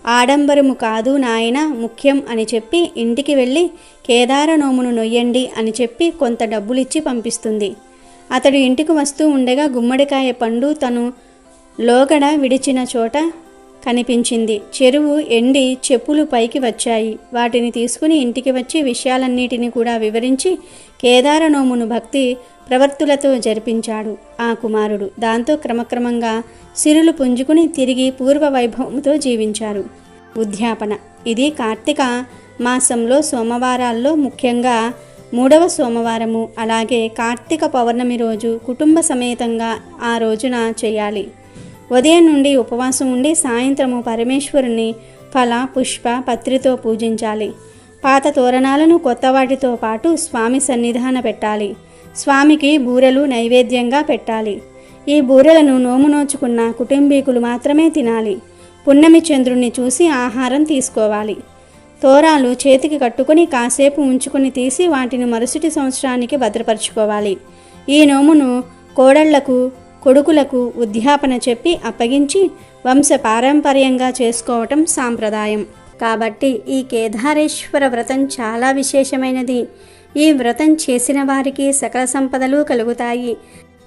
ఆడంబరము కాదు నాయన ముఖ్యం అని చెప్పి ఇంటికి వెళ్ళి కేదార నోమును నొయ్యండి అని చెప్పి కొంత డబ్బులిచ్చి పంపిస్తుంది. అతడు ఇంటికి వస్తూ ఉండగా గుమ్మడికాయ పండు తను లోగడ విడిచిన చోట కనిపించింది. చెరువు ఎండి చెప్పులు పైకి వచ్చాయి. వాటిని తీసుకుని ఇంటికి వచ్చి విషయాలన్నిటినీ కూడా వివరించి కేదార నోమును భక్తి ప్రవర్తులతో జరిపించాడు ఆ కుమారుడు. దాంతో క్రమక్రమంగా సిరులు పుంజుకుని తిరిగి పూర్వ వైభవంతో జీవించారు. ఉద్యాపన. ఇది కార్తీక మాసంలో సోమవారాల్లో ముఖ్యంగా 3వ సోమవారము, అలాగే కార్తీక పౌర్ణమి రోజు కుటుంబ సమేతంగా ఆ రోజున చేయాలి. ఉదయం నుండి ఉపవాసం ఉండి సాయంత్రము పరమేశ్వరుని ఫల పుష్ప పత్రితో పూజించాలి. పాత తోరణాలను కొత్త వాటితో పాటు స్వామి సన్నిధాన పెట్టాలి. స్వామికి బూరెలు నైవేద్యంగా పెట్టాలి. ఈ బూరెలను నోము నోచుకున్న కుటుంబీకులు మాత్రమే తినాలి. పున్నమి చంద్రుణ్ణి చూసి ఆహారం తీసుకోవాలి. తోరాలు చేతికి కట్టుకుని కాసేపు ఉంచుకుని తీసి వాటిని మరుసటి సంవత్సరానికి భద్రపరుచుకోవాలి. ఈ నోమును కోడళ్లకు కొడుకులకు ఉద్యాపన చెప్పి అప్పగించి వంశ పారంపర్యంగా చేసుకోవటం సాంప్రదాయం. కాబట్టి ఈ కేదారేశ్వర వ్రతం చాలా విశేషమైనది. ఈ వ్రతం చేసిన వారికి సకల సంపదలు కలుగుతాయి.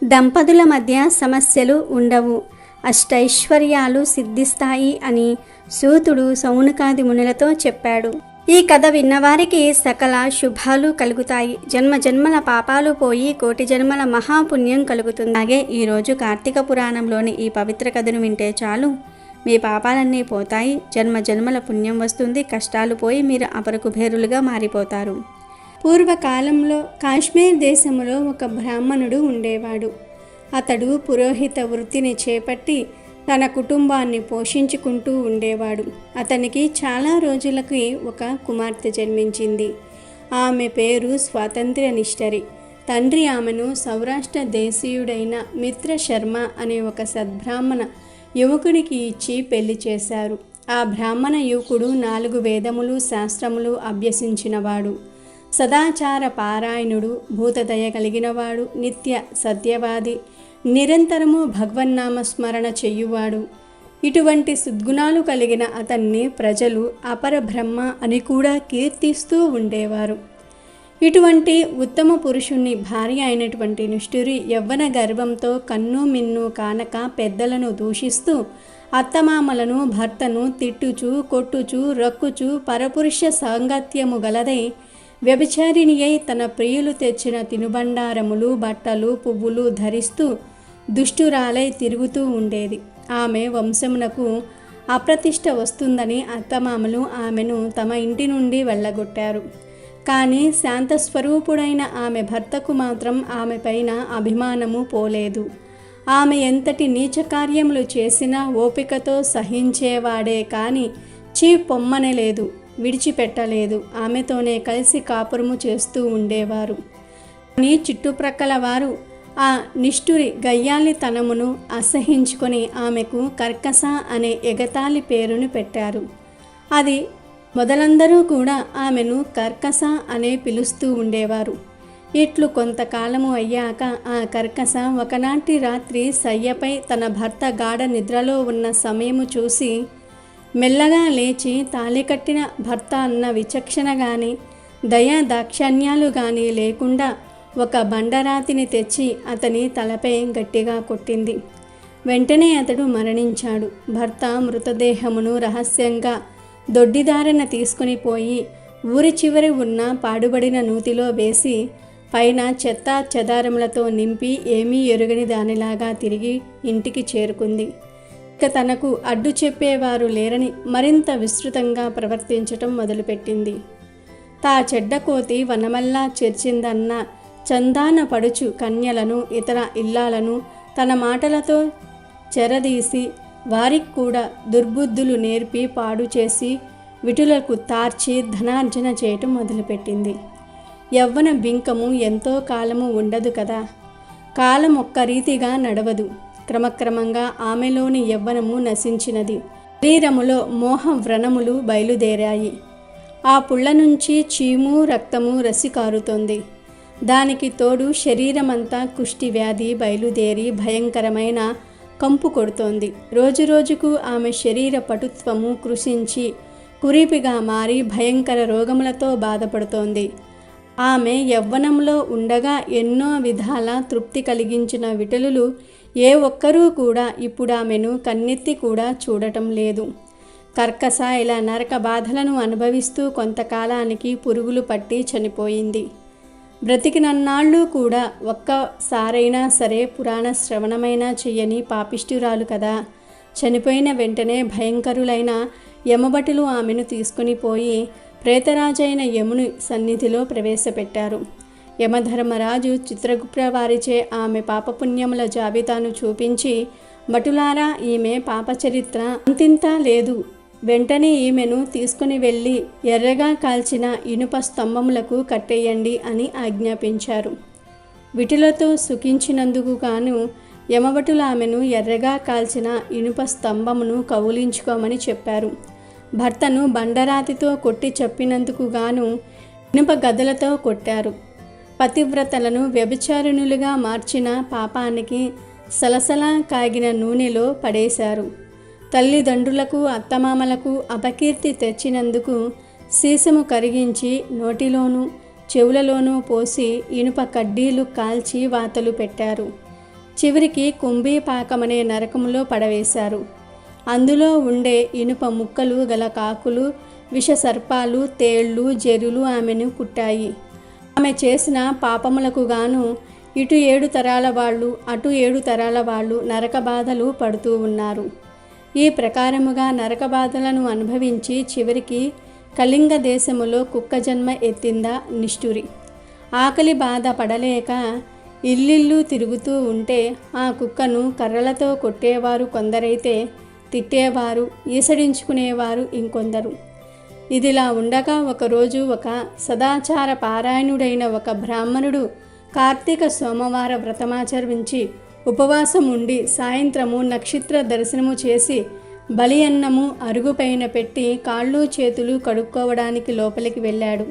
దంపతుల మధ్య సమస్యలు ఉండవు. అష్టైశ్వర్యాలు సిద్ధిస్తాయి అని సూతుడు సౌనకాది మునులతో చెప్పాడు. ఈ కథ విన్నవారికి సకల శుభాలు కలుగుతాయి. జన్మ జన్మల పాపాలు పోయి కోటి జన్మల మహాపుణ్యం కలుగుతుంది. అలాగే ఈరోజు కార్తీక పురాణంలోని ఈ పవిత్ర కథను వింటే చాలు, మీ పాపాలన్నీ పోతాయి, జన్మ జన్మల పుణ్యం వస్తుంది, కష్టాలు పోయి మీరు అపరకుబేరులుగా మారిపోతారు. పూర్వకాలంలో కాశ్మీర్ దేశంలో ఒక బ్రాహ్మణుడు ఉండేవాడు. అతడు పురోహిత వృత్తిని చేపట్టి తన కుటుంబాన్ని పోషించుకుంటూ ఉండేవాడు. అతనికి చాలా రోజులకి ఒక కుమార్తె జన్మించింది. ఆమె పేరు స్వాతంత్ర్య నిష్ఠరి. తండ్రి ఆమెను సౌరాష్ట్ర దేశీయుడైన మిత్ర శర్మ అనే ఒక సద్బ్రాహ్మణ యువకుడికి ఇచ్చి పెళ్లి చేశారు. ఆ బ్రాహ్మణ యువకుడు 4 వేదములు శాస్త్రములు అభ్యసించినవాడు. సదాచార పారాయణుడు, భూతదయ కలిగినవాడు, నిత్య సత్యవాది, నిరంతరము భగవన్నామ స్మరణ చెయ్యువాడు. ఇటువంటి సద్గుణాలు కలిగిన అతన్ని ప్రజలు అపర బ్రహ్మ అని కూడా కీర్తిస్తూ ఉండేవారు. ఇటువంటి ఉత్తమ పురుషుణ్ణి భార్య అయినటువంటి నిష్ఠురి యవ్వన గర్వంతో కన్ను మిన్ను కానక పెద్దలను దూషిస్తూ అత్తమామలను భర్తను తిట్టుచూ కొట్టుచూ రక్కుచూ పరపురుష సాంగత్యము గలదై వ్యభిచారిణి అయి తన ప్రియులు తెచ్చిన తినుబండారములు బట్టలు పువ్వులు ధరిస్తూ దుష్టురాలై తిరుగుతూ ఉండేది. ఆమె వంశమునకు అప్రతిష్ట వస్తుందని అత్తమామలు ఆమెను తమ ఇంటి నుండి వెళ్ళగొట్టారు. కానీ శాంతస్వరూపుడైన ఆమె భర్తకు మాత్రం ఆమె పైన అభిమానము పోలేదు. ఆమె ఎంతటి నీచ కార్యములు చేసినా ఓపికతో సహించేవాడే కానీ పొమ్మనలేదు, విడిచిపెట్టలేదు. ఆమెతోనే కలిసి కాపురము చేస్తూ ఉండేవారు. కానీ చుట్టుప్రక్కల వారు ఆ నిష్ఠురి గయ్యాలితనమును అసహించుకొని ఆమెకు కర్కస అనే ఎగతాళి పేరును పెట్టారు. అది మొదలందరూ కూడా ఆమెను కర్కస అనే పిలుస్తూ ఉండేవారు. ఇట్లు కొంతకాలము అయ్యాక ఆ కర్కస ఒకనాటి రాత్రి సయ్యపై తన భర్త గాఢ నిద్రలో ఉన్న సమయము చూసి మెల్లగా లేచి తాళి కట్టిన భర్త అన్న విచక్షణ కానీ దయా దాక్షాణ్యాలు కానీ లేకుండా ఒక బండరాతిని తెచ్చి అతని తలపై గట్టిగా కొట్టింది. వెంటనే అతడు మరణించాడు. భర్త మృతదేహమును రహస్యంగా దొడ్డిదారన తీసుకుని పోయి ఊరి చివరి ఉన్న పాడుబడిన నూతిలో వేసి పైన చెత్త చెదారములతో నింపి ఏమీ ఎరుగని దానిలాగా తిరిగి ఇంటికి చేరుకుంది. ఇక తనకు అడ్డు చెప్పేవారు లేరని మరింత విస్తృతంగా ప్రవర్తించటం మొదలుపెట్టింది. తా చెడ్డ కోతి వనమల్లా చేర్చిందన్న చందాన పడుచు కన్యలను ఇతర ఇల్లాలను తన మాటలతో చెరదీసి వారికి కూడా దుర్బుద్ధులు నేర్పి పాడు చేసి విటులకు తార్చి ధనార్జన చేయటం మొదలుపెట్టింది. యవ్వన బింకము ఎంతో కాలము ఉండదు కదా. కాలం ఒక్క రీతిగా నడవదు. క్రమక్రమంగా ఆమెలోని యవ్వనము నశించినది. శరీరములో మోహ వ్రణములు బయలుదేరాయి. ఆ పుళ్ళ నుంచి చీము రక్తము రసి కారుతోంది. దానికి తోడు శరీరమంతా కుష్టి వ్యాధి బయలుదేరి భయంకరమైన కంపు కొడుతోంది. రోజురోజుకు ఆమె శరీర పటుత్వము కృషించి కురీపిగా మారి భయంకర రోగములతో బాధపడుతోంది. ఆమె యవ్వనంలో ఉండగా ఎన్నో విధాల తృప్తి కలిగించిన విటలులు ఏ ఒక్కరూ కూడా ఇప్పుడు ఆమెను కన్నెత్తి కూడా చూడటం లేదు. కర్కశ ఇలా నరక బాధలను అనుభవిస్తూ కొంతకాలానికి పురుగులు పట్టి చనిపోయింది. బ్రతికినన్నాళ్ళు కూడా ఒక్కసారైనా సరే పురాణ శ్రవణమైనా చెయ్యని పాపిష్ఠురాలు కదా. చనిపోయిన వెంటనే భయంకరులైన యమభటులు ఆమెను తీసుకుని పోయి ప్రేతరాజైన యముని సన్నిధిలో ప్రవేశపెట్టారు. యమధర్మరాజు చిత్రగుప్త వారిచే ఆమె పాపపుణ్యముల జాబితాను చూపించి, భటులారా, ఈమె పాపచరిత్ర అంతింతా లేదు. వెంటనే ఈమెను తీసుకుని వెళ్ళి ఎర్రగా కాల్చిన ఇనుప స్తంభములకు కట్టేయండి అని ఆజ్ఞాపించారు. విటులతో సుఖించినందుకు గాను యమభటులు ఆమెను ఎర్రగా కాల్చిన ఇనుప స్తంభమును కౌలించుకోమని చెప్పారు. భర్తను బండరాతితో కొట్టి చెప్పినందుకు గాను ఇనుప గదలతో కొట్టారు. పతివ్రతలను వ్యభిచారిణులుగా మార్చిన పాపానికి సలసలా కాగిన నూనెలో పడేశారు. తల్లిదండ్రులకు అత్తమామలకు అపకీర్తి తెచ్చినందుకు సీసము కరిగించి నోటిలోనూ చెవులలోనూ పోసి ఇనుప కడ్డీలు కాల్చి వాతలు పెట్టారు. చివరికి కుంభీపాకమనే నరకములో పడవేశారు. అందులో ఉండే ఇనుప ముక్కలు గల కాకులు, విషసర్పాలు, తేళ్లు, జెరులు ఆమెను కుట్టాయి. ఆమె చేసిన పాపములకు గాను ఇటు 7 తరాల వాళ్ళు, అటు 7 తరాల వాళ్ళు నరక బాధలు పడుతూ ఉన్నారు. ఈ ప్రకారముగా నరక బాధలను అనుభవించి చివరికి కళింగ దేశములో కుక్క జన్మ ఎత్తిందా నిష్ఠురి. ఆకలి బాధ పడలేక ఇల్లిల్లు తిరుగుతూ ఉంటే ఆ కుక్కను కర్రలతో కొట్టేవారు కొందరైతే తిట్టేవారు, ఈసడించుకునేవారు ఇంకొందరు. ఇదిలా ఉండగా ఒకరోజు ఒక సదాచార పారాయణుడైన ఒక బ్రాహ్మణుడు కార్తీక సోమవార వ్రతమాచరించి ఉపవాసం ఉండి సాయంత్రము నక్షత్ర దర్శనము చేసి బలి అన్నము అరుగుపైన పెట్టి కాళ్ళు చేతులు కడుక్కోవడానికి లోపలికి వెళ్ళాడు.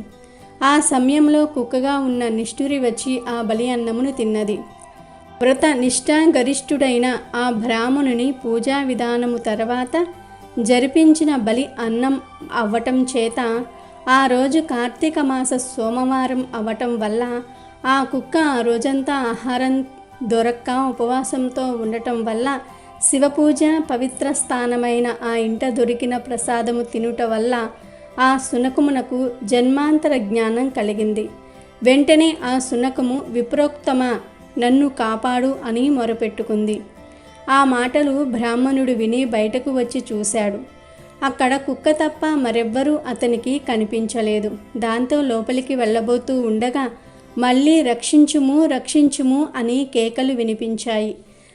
ఆ సమయంలో కుక్కగా ఉన్న నిష్ఠురి వచ్చి ఆ బలి అన్నమును తిన్నది. వ్రత నిష్ఠాగరిష్ఠుడైన ఆ బ్రాహ్మణుని పూజా విధానము తర్వాత జరిపించిన బలి అన్నం అవ్వటం చేత ఆ రోజు కార్తీక మాస సోమవారం అవ్వటం వల్ల ఆ కుక్క ఆ రోజంతా ఆహారం దొరక్క ఉపవాసంతో ఉండటం వల్ల శివపూజ పవిత్ర స్థానమైన ఆ ఇంట దొరికిన ప్రసాదము తినుట వల్ల ఆ శునకమునకు జన్మాంతర జ్ఞానం కలిగింది. వెంటనే ఆ శునకము విప్రోక్తమా, నన్ను కాపాడు అని మొరపెట్టుకుంది. ఆ మాటలు బ్రాహ్మణుడు విని బయటకు వచ్చి చూశాడు. అక్కడ కుక్క తప్ప మరెవ్వరూ అతనికి కనిపించలేదు. దాంతో లోపలికి వెళ్ళబోతూ ఉండగా మళ్ళీ రక్షించుము రక్షించుము అని కేకలు వినిపించాయి.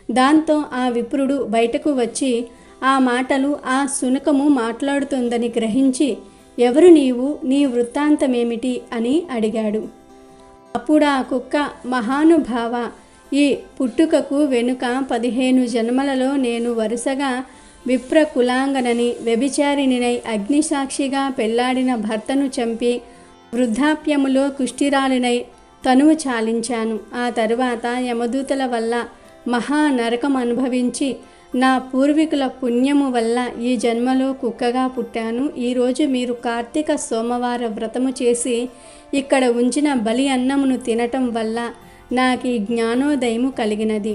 దాంతో ఆ విప్రుడు బయటకు వచ్చి ఆ మాటలు ఆ శునకము మాట్లాడుతుందని గ్రహించి, ఎవరు నీవు, నీ వృత్తాంతమేమిటి అని అడిగాడు. అప్పుడు ఆ కుక్క, మహానుభావ, ఈ పుట్టుకకు వెనుక 15 జన్మలలో నేను వరుసగా విప్ర కులాంగనని, వ్యభిచారిణినై, అగ్నిసాక్షిగా పెళ్లాడిన భర్తను చంపి వృద్ధాప్యములో కుష్ఠిరాలినై తనువు చాలించాను. ఆ తరువాత యమదూతల వల్ల మహానరకం అనుభవించి నా పూర్వీకుల పుణ్యము వల్ల ఈ జన్మలో కుక్కగా పుట్టాను. ఈరోజు మీరు కార్తీక సోమవార వ్రతము చేసి ఇక్కడ ఉంచిన బలి అన్నమును తినటం వల్ల నాకు ఈ జ్ఞానోదయము కలిగినది.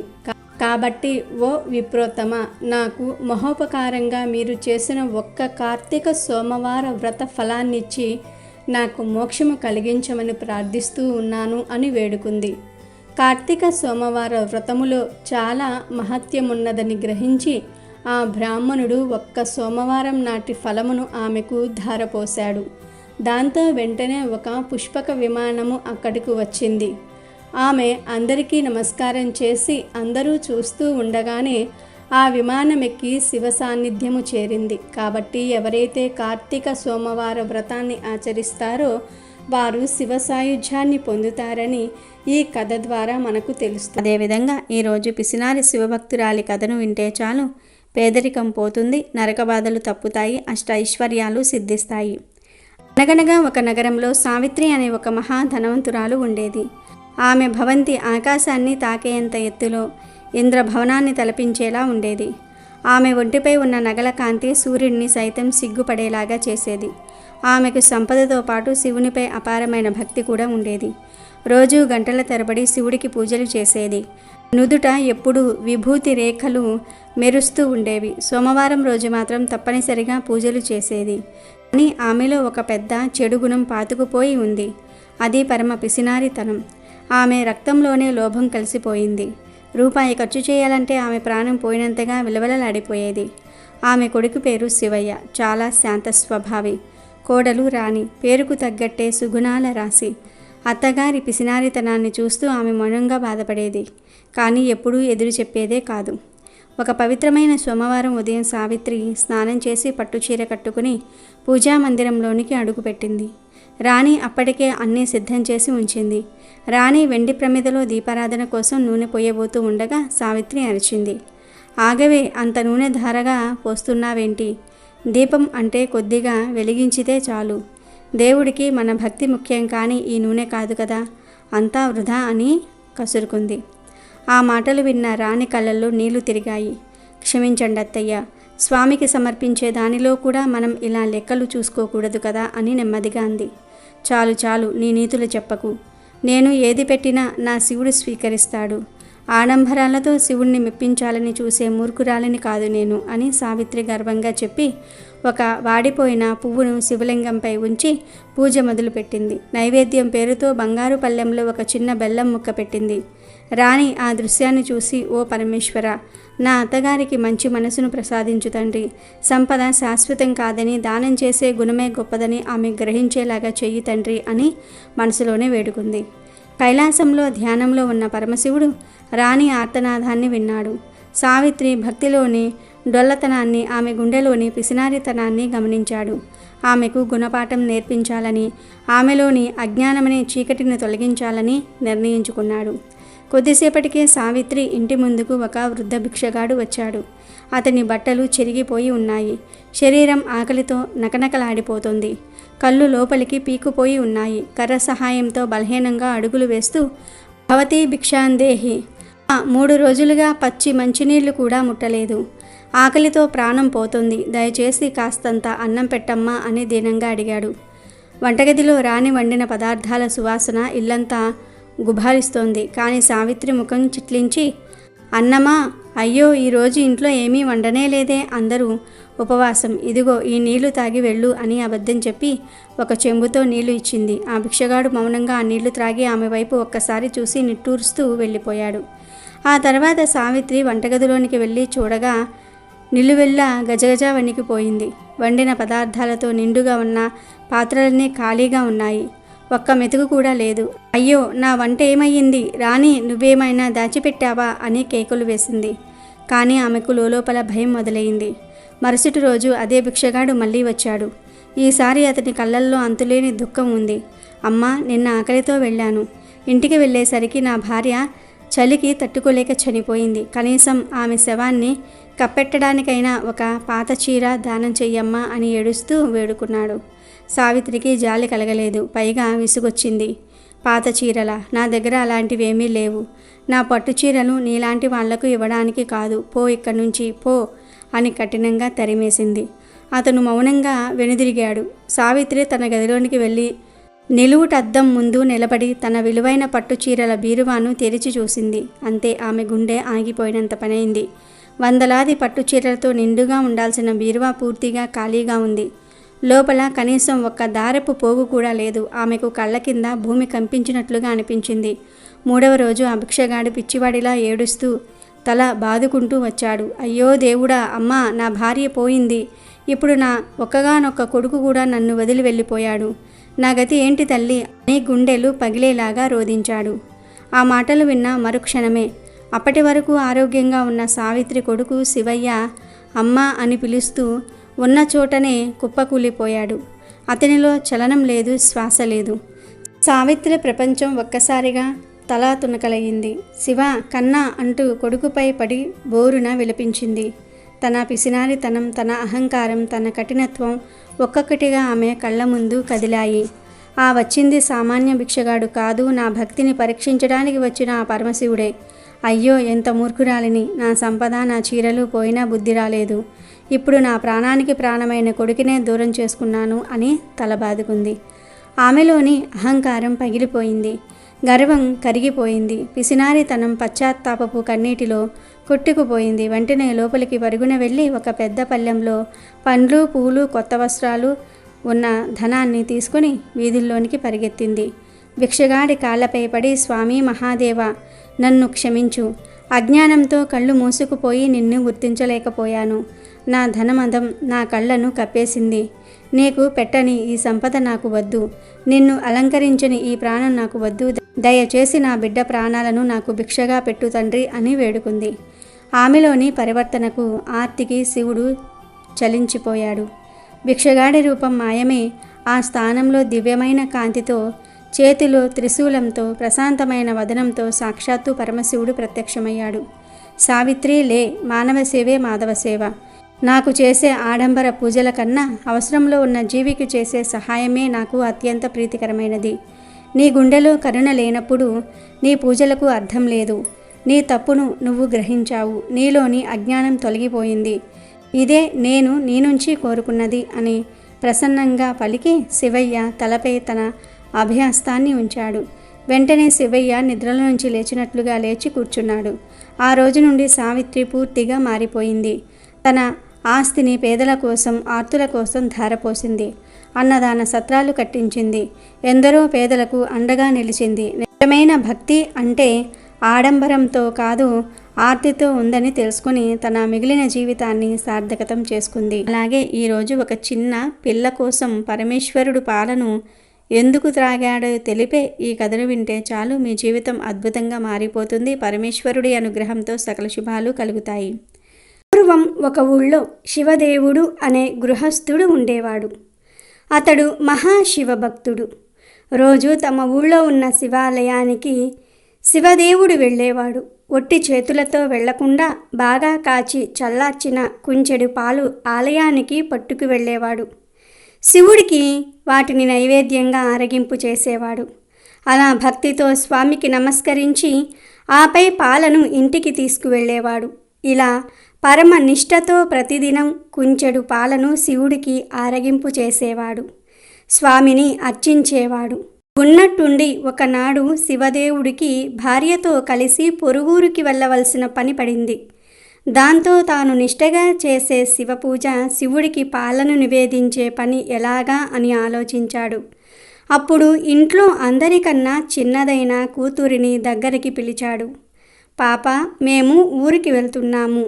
కాబట్టి ఓ విప్రోత్తమ, నాకు మహోపకారంగా మీరు చేసిన ఒక్క కార్తీక సోమవార వ్రత ఫలాన్నిచ్చి నాకు మోక్షము కలిగించమని ప్రార్థిస్తూ ఉన్నాను అని వేడుకుంది. కార్తీక సోమవార వ్రతములో చాలా మహత్యమున్నదని గ్రహించి ఆ బ్రాహ్మణుడు ఒక్క సోమవారం నాటి ఫలమును ఆమెకు ధారపోశాడు. దాంతో వెంటనే ఒక పుష్పక విమానము అక్కడికి వచ్చింది. ఆమె అందరికీ నమస్కారం చేసి అందరూ చూస్తూ ఉండగానే ఆ విమానమెక్కి శివ సాన్నిధ్యము చేరింది. కాబట్టి ఎవరైతే కార్తీక సోమవార వ్రతాన్ని ఆచరిస్తారో వారు శివ సాయుధ్యాన్ని పొందుతారని ఈ కథ ద్వారా మనకు తెలుస్తుంది. అదేవిధంగా ఈరోజు పిసినారి శివభక్తురాలి కథను వింటే చాలు, పేదరికం పోతుంది, నరక బాధలు తప్పుతాయి, అష్ట ఐశ్వర్యాలు సిద్ధిస్తాయి. అనగనగా ఒక నగరంలో సావిత్రి అనే ఒక మహా ధనవంతురాలు ఉండేది. ఆమె భవంతి ఆకాశాన్ని తాకేంత ఎత్తులో ఇంద్రభవనాన్ని తలపించేలా ఉండేది. ఆమె ఒంటిపై ఉన్న నగల కాంతి సూర్యుడిని సైతం సిగ్గుపడేలాగా చేసేది. ఆమెకు సంపదతో పాటు శివునిపై అపారమైన భక్తి కూడా ఉండేది. రోజూ గంటల తరబడి శివుడికి పూజలు చేసేది. నుదుట ఎప్పుడూ విభూతి రేఖలు మెరుస్తూ ఉండేవి. సోమవారం రోజు మాత్రం తప్పనిసరిగా పూజలు చేసేది. కానీ ఆమెలో ఒక పెద్ద చెడు గుణం పాతుకుపోయి ఉంది. అది పరమ పిసినారితనం. ఆమె రక్తంలోనే లోభం కలిసిపోయింది. రూపాయి ఖర్చు చేయాలంటే ఆమె ప్రాణం పోయినంతగా విలవలలాడిపోయేది. ఆమె కొడుకు పేరు శివయ్య. చాలా శాంత స్వభావి. కోడలు రాణి. పేరుకు తగ్గట్టే సుగుణాల రాశి. అత్తగారి పిసినారితనాన్ని చూస్తూ ఆమె మౌనంగా బాధపడేది. కానీ ఎప్పుడూ ఎదురు చెప్పేదే కాదు. ఒక పవిత్రమైన సోమవారం ఉదయం సావిత్రి స్నానం చేసి పట్టుచీర కట్టుకుని పూజామందిరంలోనికి అడుగుపెట్టింది. రాణి అప్పటికే అన్నీ సిద్ధం చేసి ఉంచింది. రాణి వెండి ప్రమిదలో దీపారాధన కోసం నూనె పోయబోతూ ఉండగా సావిత్రి అరిచింది. ఆగవే, అంత నూనె ధారగా పోస్తున్నావేంటి? దీపం అంటే కొద్దిగా వెలిగించితే చాలు. దేవుడికి మన భక్తి ముఖ్యం, కానీ ఈ నూనె కాదు కదా, అంతా వృధా అని కసురుకుంది. ఆ మాటలు విన్న రాణి కళ్ళల్లో నీళ్లు తిరిగాయి. క్షమించండి అత్తయ్య, స్వామికి సమర్పించే దానిలో కూడా మనం ఇలా లెక్కలు చూసుకోకూడదు కదా అని నెమ్మదిగా అంది. చాలు చాలు, నీ నీతులు చెప్పకు. నేను ఏది పెట్టినా నా శివుడు స్వీకరిస్తాడు. ఆడంబరాలతో శివుణ్ణి మెప్పించాలని చూసే మూర్ఖురాలని కాదు నేను అని సావిత్రి గర్వంగా చెప్పి ఒక వాడిపోయిన పువ్వును శివలింగంపై ఉంచి పూజ మొదలుపెట్టింది. నైవేద్యం పేరుతో బంగారు పళ్ళెంలో ఒక చిన్న బెల్లం ముక్క పెట్టింది. రాణి ఆ దృశ్యాన్ని చూసి, ఓ పరమేశ్వర, నా అత్తగారికి మంచి మనసును ప్రసాదించు తండ్రి. సంపద శాశ్వతం కాదని, దానం చేసే గుణమే గొప్పదని ఆమె గ్రహించేలాగా చెయ్యి తండ్రి అని మనసులోనే వేడుకుంది. కైలాసంలో ధ్యానంలో ఉన్న పరమశివుడు రాణి ఆర్తనాదాన్ని విన్నాడు. సావిత్రి భక్తిలోని డొల్లతనాన్ని, ఆమె గుండెలోని పిసినారితనాన్ని గమనించాడు. ఆమెకు గుణపాఠం నేర్పించాలని, ఆమెలోని అజ్ఞానమనే చీకటిని తొలగించాలని నిర్ణయించుకున్నాడు. కొద్దిసేపటికే సావిత్రి ఇంటి ముందుకు ఒక వృద్ధ భిక్షగాడు వచ్చాడు. అతని బట్టలు చెరిగిపోయి ఉన్నాయి. శరీరం ఆకలితో నకనకలాడిపోతుంది. కళ్ళు లోపలికి పీకుపోయి ఉన్నాయి. కర్ర సహాయంతో బలహీనంగా అడుగులు వేస్తూ, భవతీ భిక్షాందేహి, 3 రోజులుగా పచ్చి మంచినీళ్లు కూడా ముట్టలేదు. ఆకలితో ప్రాణం పోతుంది. దయచేసి కాస్తంత అన్నం పెట్టమ్మా అని దీనంగా అడిగాడు. వంటగదిలో రాణి వండిన పదార్థాల సువాసన ఇల్లంతా గుబారిస్తోంది. కానీ సావిత్రి ముఖం చిట్లించి, అన్నమా, అయ్యో, ఈరోజు ఇంట్లో ఏమీ వండనే లేదే, అందరూ ఉపవాసం, ఇదిగో ఈ నీళ్లు తాగి వెళ్ళు అని అబద్ధం చెప్పి ఒక చెంబుతో నీళ్లు ఇచ్చింది. ఆ భిక్షగాడు మౌనంగా ఆ నీళ్లు త్రాగి ఆమె వైపు ఒక్కసారి చూసి నిట్టూరుస్తూ వెళ్ళిపోయాడు. ఆ తర్వాత సావిత్రి వంటగదిలోనికి వెళ్ళి చూడగా నిలువెల్లా గజగజ వణికిపోయింది. వండిన పదార్థాలతో నిండుగా ఉన్న పాత్రలన్నీ ఖాళీగా ఉన్నాయి. ఒక్క మెతుకు కూడా లేదు. అయ్యో, నా వంట ఏమయ్యింది? రాణి, నువ్వేమైనా దాచిపెట్టావా అని కేకలు వేసింది. కానీ ఆమెకు లోపల భయం మొదలైంది. మరుసటి రోజు అదే భిక్షగాడు మళ్ళీ వచ్చాడు. ఈసారి అతని కళ్ళల్లో అంతులేని దుఃఖం ఉంది. అమ్మా, నిన్న ఆకలితో వెళ్ళాను. ఇంటికి వెళ్ళేసరికి నా భార్య చలికి తట్టుకోలేక చనిపోయింది. కనీసం ఆమె శవాన్ని కప్పెట్టడానికైనా ఒక పాత చీర దానం చెయ్యమ్మా అని ఏడుస్తూ వేడుకున్నాడు. సావిత్రికి జాలి కలగలేదు, పైగా విసుగొచ్చింది. పాత చీరలా? నా దగ్గర అలాంటివేమీ లేవు. నా పట్టు చీరలు నీలాంటి వాళ్లకు ఇవ్వడానికి కాదు. పో, ఇక్కడి నుంచి పో అని కఠినంగా తరిమేసింది. అతను మౌనంగా వెనుదిరిగాడు. సావిత్రి తన గదిలోనికి వెళ్ళి నిలువుటద్దం ముందు నిలబడి తన విలువైన పట్టు చీరల బీరువాను తెరిచి చూసింది. అంతే, ఆమె గుండె ఆగిపోయినంత పనైంది. వందలాది పట్టు చీరలతో నిండుగా ఉండాల్సిన బీరువా పూర్తిగా ఖాళీగా ఉంది. లోపల కనీసం ఒక్క దారపు పోగు కూడా లేదు. ఆమెకు కళ్ళ కింద భూమి కంపించినట్లుగా అనిపించింది. 3వ రోజు ఆ భిక్షగాడు పిచ్చివాడిలా ఏడుస్తూ తల బాదుకుంటూ వచ్చాడు. అయ్యో దేవుడా, అమ్మా, నా భార్య పోయింది. ఇప్పుడు నా ఒక్కగానొక్క కొడుకు కూడా నన్ను వదిలి వెళ్ళిపోయాడు. నా గతి ఏంటి తల్లి అని గుండెలు పగిలేలాగా రోదించాడు. ఆ మాటలు విన్న మరుక్షణమే అప్పటి వరకు ఆరోగ్యంగా ఉన్న సావిత్రి కొడుకు శివయ్య అమ్మా అని పిలుస్తూ ఉన్న చోటనే కుప్పకూలిపోయాడు. అతనిలో చలనం లేదు, శ్వాస లేదు. సావిత్రి ప్రపంచం ఒక్కసారిగా తలా తునకలయ్యింది. శివ, కన్నా అంటూ కొడుకుపై పడి బోరున విలపించింది. తన పిసినారితనం, తన అహంకారం, తన కఠినత్వం ఒక్కొక్కటిగా ఆమె కళ్ళ ముందు కదిలాయి. ఆ వచ్చింది సామాన్య భిక్షగాడు కాదు, నా భక్తిని పరీక్షించడానికి వచ్చిన ఆ పరమశివుడే. అయ్యో, ఎంత మూర్ఖురాలిని! నా సంపద, నా చీరలు పోయినా బుద్ధి రాలేదు. ఇప్పుడు నా ప్రాణానికి ప్రాణమైన కొడుకునే దూరం చేసుకున్నాను అని తల బాదుకుంది. ఆమెలోని అహంకారం పగిలిపోయింది. గర్వం కరిగిపోయింది. పిసినారితనం పశ్చాత్తాపపు కన్నీటిలో కొట్టుకుపోయింది. వెంటనే లోపలికి పరుగున వెళ్ళి ఒక పెద్ద పళ్ళెంలో పండ్లు, పూలు, కొత్త వస్త్రాలు ఉన్న ధనాన్ని తీసుకుని వీధుల్లోనికి పరిగెత్తింది. భిక్షగాడి కాళ్లపై పడి, స్వామి మహాదేవ, నన్ను క్షమించు. అజ్ఞానంతో కళ్ళు మూసుకుపోయి నిన్ను గుర్తించలేకపోయాను. నా ధనమదం నా కళ్ళను కప్పేసింది. నీకు పెట్టని ఈ సంపద నాకు వద్దు. నిన్ను అలంకరించని ఈ ప్రాణం నాకు వద్దు. దయచేసి నా బిడ్డ ప్రాణాలను నాకు భిక్షగా పెట్టు తండ్రి అని వేడుకుంది. ఆమెలోని పరివర్తనకు ఆర్తికి శివుడు చలించిపోయాడు. భిక్షగాడి రూపం మాయమే. ఆ స్థానంలో దివ్యమైన కాంతితో, చేతిలో త్రిశూలంతో, ప్రశాంతమైన వదనంతో సాక్షాత్తు పరమశివుడు ప్రత్యక్షమయ్యాడు. సావిత్రి, లే, మానవ సేవే మాధవ సేవ. నాకు చేసే ఆడంబర పూజల కన్నా అవసరంలో ఉన్న జీవికి చేసే సహాయమే నాకు అత్యంత ప్రీతికరమైనది. నీ గుండెలో కరుణ లేనప్పుడు నీ పూజలకు అర్థం లేదు. నీ తప్పును నువ్వు గ్రహించావు. నీలోని అజ్ఞానం తొలగిపోయింది. ఇదే నేను నీ నుంచి కోరుకున్నది అని ప్రసన్నంగా పలికి శివయ్య తలపై తన అభయహస్తాన్ని ఉంచాడు. వెంటనే శివయ్య నిద్రలో నుంచి లేచినట్లుగా లేచి కూర్చున్నాడు. ఆ రోజు నుండి సావిత్రి పూర్తిగా మారిపోయింది. తన ఆస్తిని పేదల కోసం, ఆర్తుల కోసం ధారపోసింది. అన్నదాన సత్రాలు కట్టించింది. ఎందరో పేదలకు అండగా నిలిచింది. నిజమైన భక్తి అంటే ఆడంబరంతో కాదు, ఆర్తితో ఉందని తెలుసుకుని తన మిగిలిన జీవితాన్ని సార్థకతం చేసుకుంది. అలాగే ఈరోజు ఒక చిన్న పిల్ల కోసం పరమేశ్వరుడు పాలను ఎందుకు త్రాగాడో తెలిపే ఈ కథను వింటే చాలు, మీ జీవితం అద్భుతంగా మారిపోతుంది. పరమేశ్వరుడి అనుగ్రహంతో సకల శుభాలు కలుగుతాయి. పూర్వం ఒక ఊళ్ళో శివదేవుడు అనే గృహస్థుడు ఉండేవాడు. అతడు మహాశివభక్తుడు. రోజు తమ ఊళ్ళో ఉన్న శివాలయానికి శివదేవుడు వెళ్ళేవాడు. ఒట్టి చేతులతో వెళ్లకుండా బాగా కాచి చల్లార్చిన కుంచెడు పాలు ఆలయానికి పట్టుకు వెళ్ళేవాడు. శివుడికి వాటిని నైవేద్యంగా ఆరగింపు చేసేవాడు. అలా భక్తితో స్వామికి నమస్కరించి ఆపై పాలను ఇంటికి తీసుకువెళ్ళేవాడు. ఇలా పరమ నిష్ఠతో ప్రతిదినం కుంచెడు పాలను శివుడికి ఆరగింపు చేసేవాడు. స్వామిని అర్చించేవాడు. ఉన్నట్టుండి ఒకనాడు శివదేవుడికి భార్యతో కలిసి పొరుగురికి వెళ్ళవలసిన పని పడింది. దాంతో తాను నిష్టగా చేసే శివపూజ, శివుడికి పాలను నివేదించే పని ఎలాగా అని ఆలోచించాడు. అప్పుడు ఇంట్లో అందరికన్నా చిన్నదైన కూతురిని దగ్గరికి పిలిచాడు. పాప, మేము ఊరికి వెళ్తున్నాము.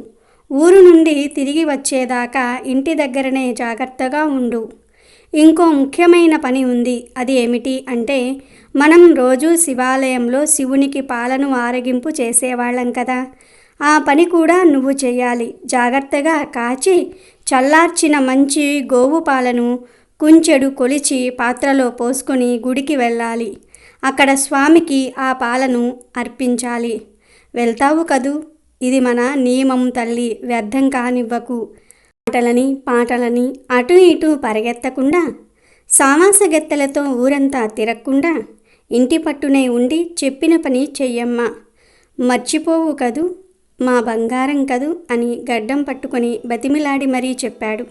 ఊరు నుండి తిరిగి వచ్చేదాకా ఇంటి దగ్గరనే జాగ్రత్తగా ఉండు. ఇంకో ముఖ్యమైన పని ఉంది. అది ఏమిటి అంటే, మనం రోజు శివాలయంలో శివునికి పాలను ఆరగింపు చేసేవాళ్ళం కదా, ఆ పని కూడా నువ్వు చేయాలి. జాగ్రత్తగా కాచి చల్లార్చిన మంచి గోవు పాలను కుంచెడు కొలిచి పాత్రలో పోసుకొని గుడికి వెళ్ళాలి. అక్కడ స్వామికి ఆ పాలను అర్పించాలి. వెళ్తావు కదూ? ఇది మన నియమం తల్లి, వ్యర్థం కానివ్వకు. పాటలని అటు ఇటు పరిగెత్తకుండా, సామాసగెత్తలతో ఊరంతా తిరగకుండా ఇంటి పట్టునే ఉండి చెప్పిన పని చెయ్యమ్మా. మర్చిపోవు కదూ, మా బంగారం కదూ అని గడ్డం పట్టుకొని బతిమిలాడి మరీ చెప్పాడు.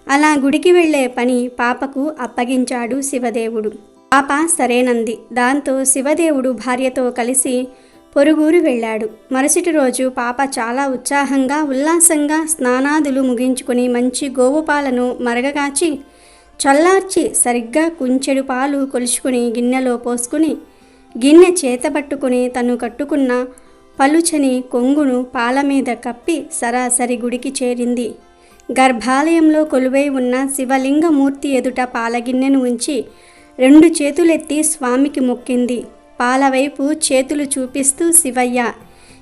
అలా గుడికి వెళ్ళే పని పాపకు అప్పగించాడు శివదేవుడు. పాప సరేనంది. దాంతో శివదేవుడు భార్యతో కలిసి పొరుగురు వెళ్ళాడు. మరుసటి రోజు పాప చాలా ఉత్సాహంగా, ఉల్లాసంగా స్నానాదులు ముగించుకొని మంచి గోవు పాలను మరగగాచి చల్లార్చి సరిగ్గా కుంచెడు పాలు కొలుచుకుని గిన్నెలో పోసుకుని గిన్నె చేతబట్టుకుని తను కట్టుకున్న పలుచని కొంగును పాల మీద కప్పి సరాసరి గుడికి చేరింది. గర్భాలయంలో కొలువై ఉన్న శివలింగమూర్తి ఎదుట పాలగిన్నెను ఉంచి 2 చేతులెత్తి స్వామికి మొక్కింది. పాలవైపు చేతులు చూపిస్తూ, శివయ్య,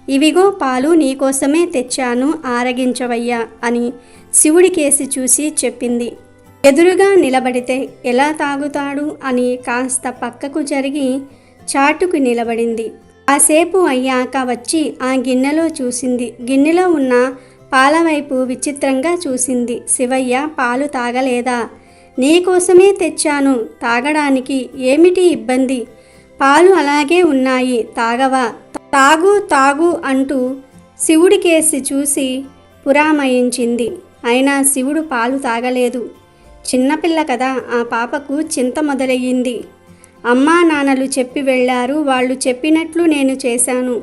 ఇవిగో పాలు నీకోసమే తెచ్చాను, ఆరగించవయ్యా అని శివుడికేసి చూసి చెప్పింది. ఎదురుగా నిలబడితే ఎలా తాగుతాడు అని కాస్త పక్కకు జరిగి చాటుకు నిలబడింది. కాసేపు అయ్యాక వచ్చి ఆ గిన్నెలో చూసింది. గిన్నెలో ఉన్న పాల వైపు విచిత్రంగా చూసింది. శివయ్య పాలు తాగలేదా? నీకోసమే తెచ్చాను తాగడానికి, ఏమిటి ఇబ్బంది? పాలు అలాగే ఉన్నాయి, తాగవా? తాగు తాగు అంటూ శివుడికేసి చూసి పురామయించింది. అయినా శివుడు పాలు తాగలేదు. చిన్నపిల్ల కదా, ఆ పాపకు చింత మొదలయ్యింది. అమ్మా నాన్నలు చెప్పి వెళ్ళారు, వాళ్ళు చెప్పినట్లు నేను చేశాను.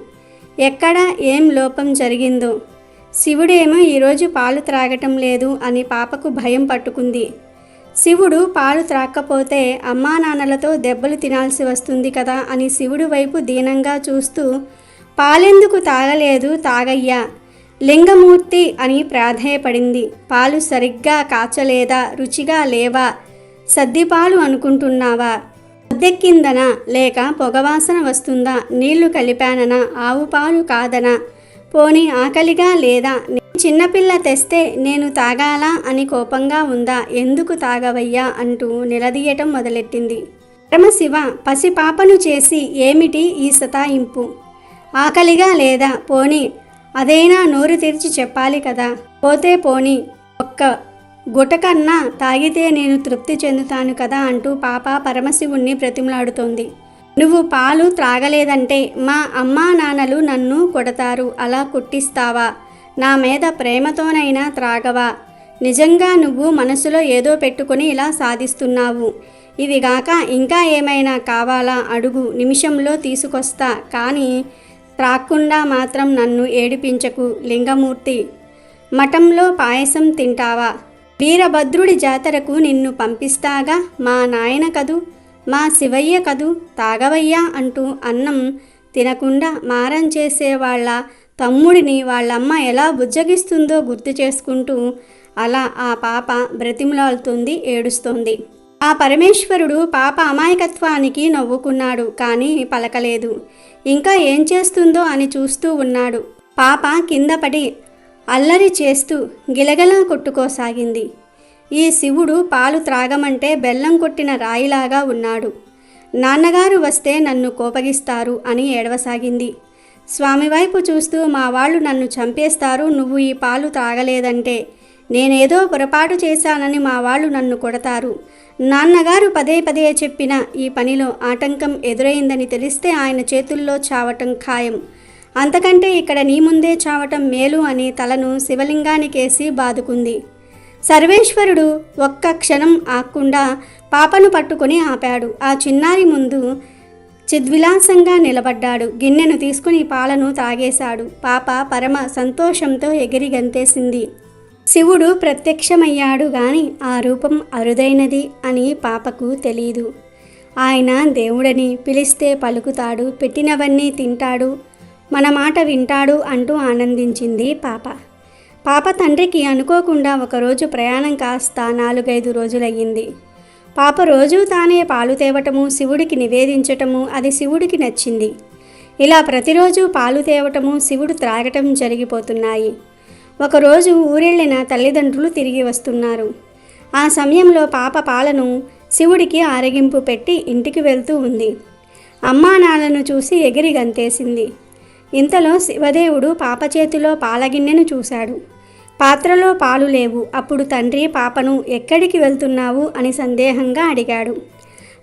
ఎక్కడ ఏం లోపం జరిగిందో. శివుడేమో ఈరోజు పాలు త్రాగటం లేదు అని పాపకు భయం పట్టుకుంది. శివుడు పాలు త్రాక్కపోతే అమ్మా నాన్నలతో దెబ్బలు తినాల్సి వస్తుంది కదా అని శివుడి వైపు దీనంగా చూస్తూ, పాలెందుకు తాగలేదు తాగయ్యా, లింగమూర్తి అని ప్రాధేయపడింది. పాలు సరిగ్గా కాచలేదా, రుచిగా లేవా, సద్దిపాలు అనుకుంటున్నావా, అద్దెక్కిందనా, లేక పొగవాసన వస్తుందా, నీళ్లు కలిపాననా, ఆవు పాలు కాదనా, పోనీ ఆకలిగా లేదా, చిన్నపిల్ల తెస్తే నేను తాగాలా అని కోపంగా ఉందా, ఎందుకు తాగవయ్యా అంటూ నిలదీయటం మొదలెట్టింది. పరమశివ, పసిపాపను చేసి ఏమిటి ఈ సతాయింపు? ఆకలిగా లేదా, పోనీ అదైనా నోరు తెరిచి చెప్పాలి కదా. పోతే పోనీ, ఒక్క గుటకన్నా తాగితే నేను తృప్తి చెందుతాను కదా అంటూ పాప పరమశివుణ్ణి బ్రతిమలాడుతోంది. నువ్వు పాలు త్రాగలేదంటే మా అమ్మా నాన్నలు నన్ను కొడతారు, అలా కొట్టిస్తావా? నా మీద ప్రేమతోనైనా త్రాగవా? నిజంగా నువ్వు మనసులో ఏదో పెట్టుకుని ఇలా సాధిస్తున్నావు. ఇవిగాక ఇంకా ఏమైనా కావాలా అడుగు, నిమిషంలో తీసుకొస్తా, కానీ త్రాక్కుండా మాత్రం నన్ను ఏడిపించకు లింగమూర్తి. మఠంలో పాయసం తింటావా? వీరభద్రుడి జాతరకు నిన్ను పంపిస్తాగా, మా నాయన కదూ, మా శివయ్య కదూ, తాగవయ్యా అంటూ అన్నం తినకుండా మారం చేసేవాళ్ళ తమ్ముడిని వాళ్ళమ్మ ఎలా బుజ్జగిస్తుందో గుర్తు చేసుకుంటూ అలా ఆ పాప బ్రతిమలాడుతుంది, ఏడుస్తోంది. ఆ పరమేశ్వరుడు పాప అమాయకత్వానికి నవ్వుకున్నాడు, కానీ పలకలేదు. ఇంకా ఏం చేస్తుందో అని చూస్తూ ఉన్నాడు. పాప కింద పడి అల్లరి చేస్తూ గిలగలా కొట్టుకోసాగింది. ఈ శివుడు పాలు త్రాగమంటే బెల్లం కొట్టిన రాయిలాగా ఉన్నాడు. నాన్నగారు వస్తే నన్ను కోపగిస్తారు అని ఏడవసాగింది. స్వామి వైపు చూస్తూ, మా వాళ్ళు నన్ను చంపేస్తారు, నువ్వు ఈ పాలు త్రాగలేదంటే. నేనేదో పొరపాటు చేశానని మా వాళ్ళు నన్ను కొడతారు. నాన్నగారు పదే పదే చెప్పిన ఈ పనిలో ఆటంకం ఎదురైందని తెలిస్తే ఆయన చేతుల్లో చావటం ఖాయం. అంతకంటే ఇక్కడ నీ ముందే చావటం మేలు అని తలను శివలింగానికేసి బాదుకుంది. సర్వేశ్వరుడు ఒక్క క్షణం ఆక్కుండా పాపను పట్టుకుని ఆపాడు. ఆ చిన్నారి ముందు చిద్విలాసంగా నిలబడ్డాడు. గిన్నెను తీసుకుని పాలను తాగేశాడు. పాప పరమ సంతోషంతో ఎగిరి గంతేసింది. శివుడు ప్రత్యక్షమయ్యాడు గాని ఆ రూపం అరుదైనది అని పాపకు తెలీదు. ఆయన దేవుడని, పిలిస్తే పలుకుతాడు, పెట్టినవన్నీ తింటాడు, మన మాట వింటాడు అంటూ ఆనందించింది పాప. పాప తండ్రికి అనుకోకుండా ఒకరోజు ప్రయాణం కాస్త 4-5 రోజులయ్యింది. పాప రోజూ తానే పాలు తేవటము, శివుడికి నివేదించటము అది శివుడికి నచ్చింది. ఇలా ప్రతిరోజు పాలు తేవటము, శివుడు త్రాగటం జరిగిపోతున్నాయి. ఒకరోజు ఊరెళ్ళిన తల్లిదండ్రులు తిరిగి వస్తున్నారు. ఆ సమయంలో పాప పాలను శివుడికి ఆరగింపు పెట్టి ఇంటికి వెళ్తూ ఉంది. అమ్మా నాన్నను చూసి ఎగిరి గంతేసింది. ఇంతలో శివదేవుడు పాప చేతిలో పాలగిన్నెను చూశాడు. పాత్రలో పాలు లేవు. అప్పుడు తండ్రి పాపను ఎక్కడికి వెళ్తున్నావు అని సందేహంగా అడిగాడు.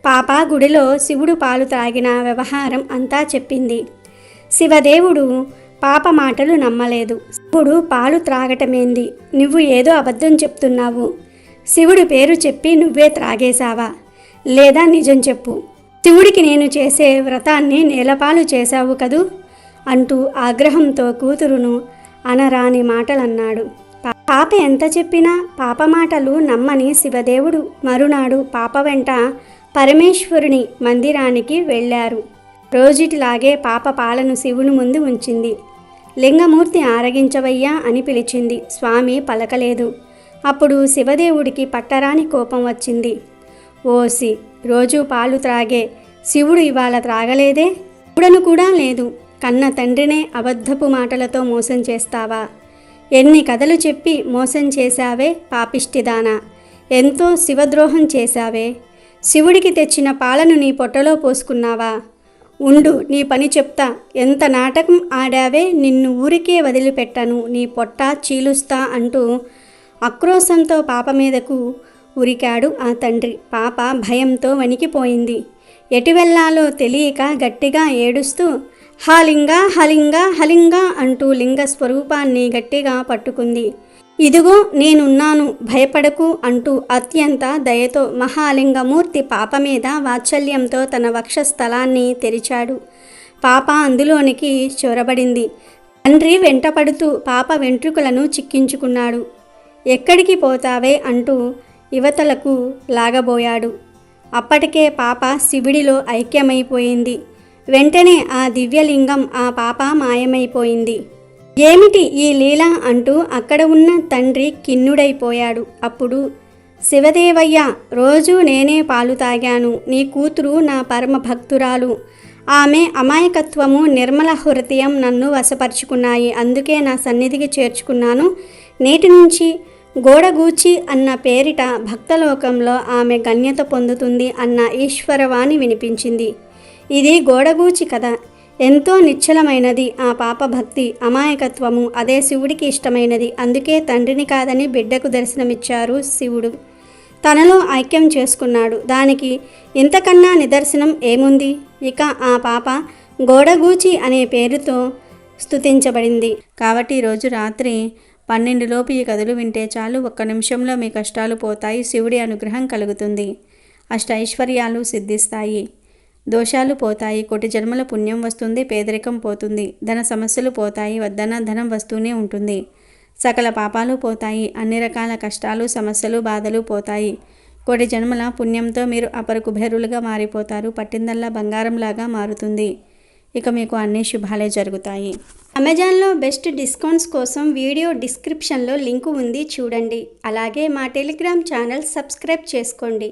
పాప గుడిలో శివుడు పాలు త్రాగిన వ్యవహారం అంతా చెప్పింది. శివదేవుడు పాప మాటలు నమ్మలేదు. శివుడు పాలు త్రాగటమేంది, నువ్వు ఏదో అబద్ధం చెప్తున్నావు. శివుడి పేరు చెప్పి నువ్వే త్రాగేశావా, లేదా నిజం చెప్పు. శివుడికి నేను చేసే వ్రతాన్ని నేలపాలు చేశావు కదూ అంటూ ఆగ్రహంతో కూతురును అనరాని మాటలన్నాడు. పాప ఎంత చెప్పినా పాప మాటలు నమ్మని శివదేవుడు మరునాడు పాప వెంట పరమేశ్వరుని మందిరానికి వెళ్ళారు. రోజుటిలాగే పాప పాలను శివుని ముందు ఉంచింది. లింగమూర్తి ఆరగించవయ్యా అని పిలిచింది. స్వామి పలకలేదు. అప్పుడు శివదేవుడికి పట్టరాని కోపం వచ్చింది. ఓసి, రోజూ పాలు త్రాగే శివుడు ఇవాళ త్రాగలేదే, చూడను కూడా లేదు. కన్న తండ్రినే అబద్ధపు మాటలతో మోసం చేస్తావా? ఎన్ని కథలు చెప్పి మోసం చేశావే పాపిష్టిదానా, ఎంతో శివద్రోహం చేశావే. శివుడికి తెచ్చిన పాలను నీ పొట్టలో పోసుకున్నావా? ఉండు, నీ పని చెప్తా. ఎంత నాటకం ఆడావే, నిన్ను ఊరికే వదిలిపెట్టను, నీ పొట్ట చీలుస్తా అంటూ ఆక్రోశంతో పాప మీదకు ఉరికాడు ఆ తండ్రి. పాప భయంతో వణికిపోయింది. ఎటు వెళ్ళాలో తెలియక గట్టిగా ఏడుస్తూ హలింగ హలింగ హలింగ అంటూ లింగ స్వరూపాన్ని గట్టిగా పట్టుకుంది. ఇదిగో నేనున్నాను, భయపడకు అంటూ అత్యంత దయతో మహాలింగమూర్తి పాప మీద వాత్సల్యంతో తన వక్షస్థలాన్ని తెరిచాడు. పాప అందులోనికి చొరబడింది. తండ్రి వెంటపడుతూ పాప వెంట్రుకలను చిక్కించుకున్నాడు. ఎక్కడికి పోతావే అంటూ యువతలకు లాగబోయాడు. అప్పటికే పాప శివుడిలో ఐక్యమైపోయింది. వెంటనే ఆ దివ్యలింగం ఆ పాప మాయమైపోయింది. ఏమిటి ఈ లీల అంటూ అక్కడ ఉన్న తండ్రి కిన్నుడైపోయాడు. అప్పుడు శివదేవయ్య, రోజూ నేనే పాలు తాగాను. నీ కూతురు నా పరమ భక్తురాలు. ఆమె అమాయకత్వము, నిర్మల హృదయం నన్ను వశపరుచుకున్నాయి. అందుకే నా సన్నిధికి చేర్చుకున్నాను. నేటి నుంచి గోడగూచి అన్న పేరిట భక్తలోకంలో ఆమె గణ్యత పొందుతుంది అన్న ఈశ్వరవాణి వినిపించింది. ఇది గోడగూచి కథ. ఎంతో నిశ్చలమైనది ఆ పాప భక్తి, అమాయకత్వము. అదే శివుడికి ఇష్టమైనది. అందుకే తండ్రిని కాదని బిడ్డకు దర్శనమిచ్చారు శివుడు. తనలో ఐక్యం చేసుకున్నాడు. దానికి ఇంతకన్నా నిదర్శనం ఏముంది? ఇక ఆ పాప గోడగూచి అనే పేరుతో స్తుతించబడింది. కాబట్టి ఈరోజు రాత్రి 12 లోపు ఈ కథలు వింటే చాలు. 1 నిమిషంలో మీ కష్టాలు పోతాయి. శివుడి అనుగ్రహం కలుగుతుంది. అష్టైశ్వర్యాలు సిద్ధిస్తాయి. దోషాలు పోతాయి. కోటి జన్మల పుణ్యం వస్తుంది. పేదరికం పోతుంది. ధన సమస్యలు పోతాయి. వద్దన్న ధనం వస్తూనే ఉంటుంది. సకల పాపాలు పోతాయి. అన్ని రకాల కష్టాలు, సమస్యలు, బాధలు పోతాయి. కోటి జన్మల పుణ్యంతో మీరు అపర కుబేరులుగా మారిపోతారు. పట్టిందల్లా బంగారంలాగా మారుతుంది. ఇక మీకు అన్ని శుభాలే జరుగుతాయి. అమెజాన్లో బెస్ట్ డిస్కౌంట్స్ కోసం వీడియో డిస్క్రిప్షన్లో లింకు ఉంది, చూడండి. అలాగే మా టెలిగ్రామ్ ఛానల్ సబ్స్క్రైబ్ చేసుకోండి.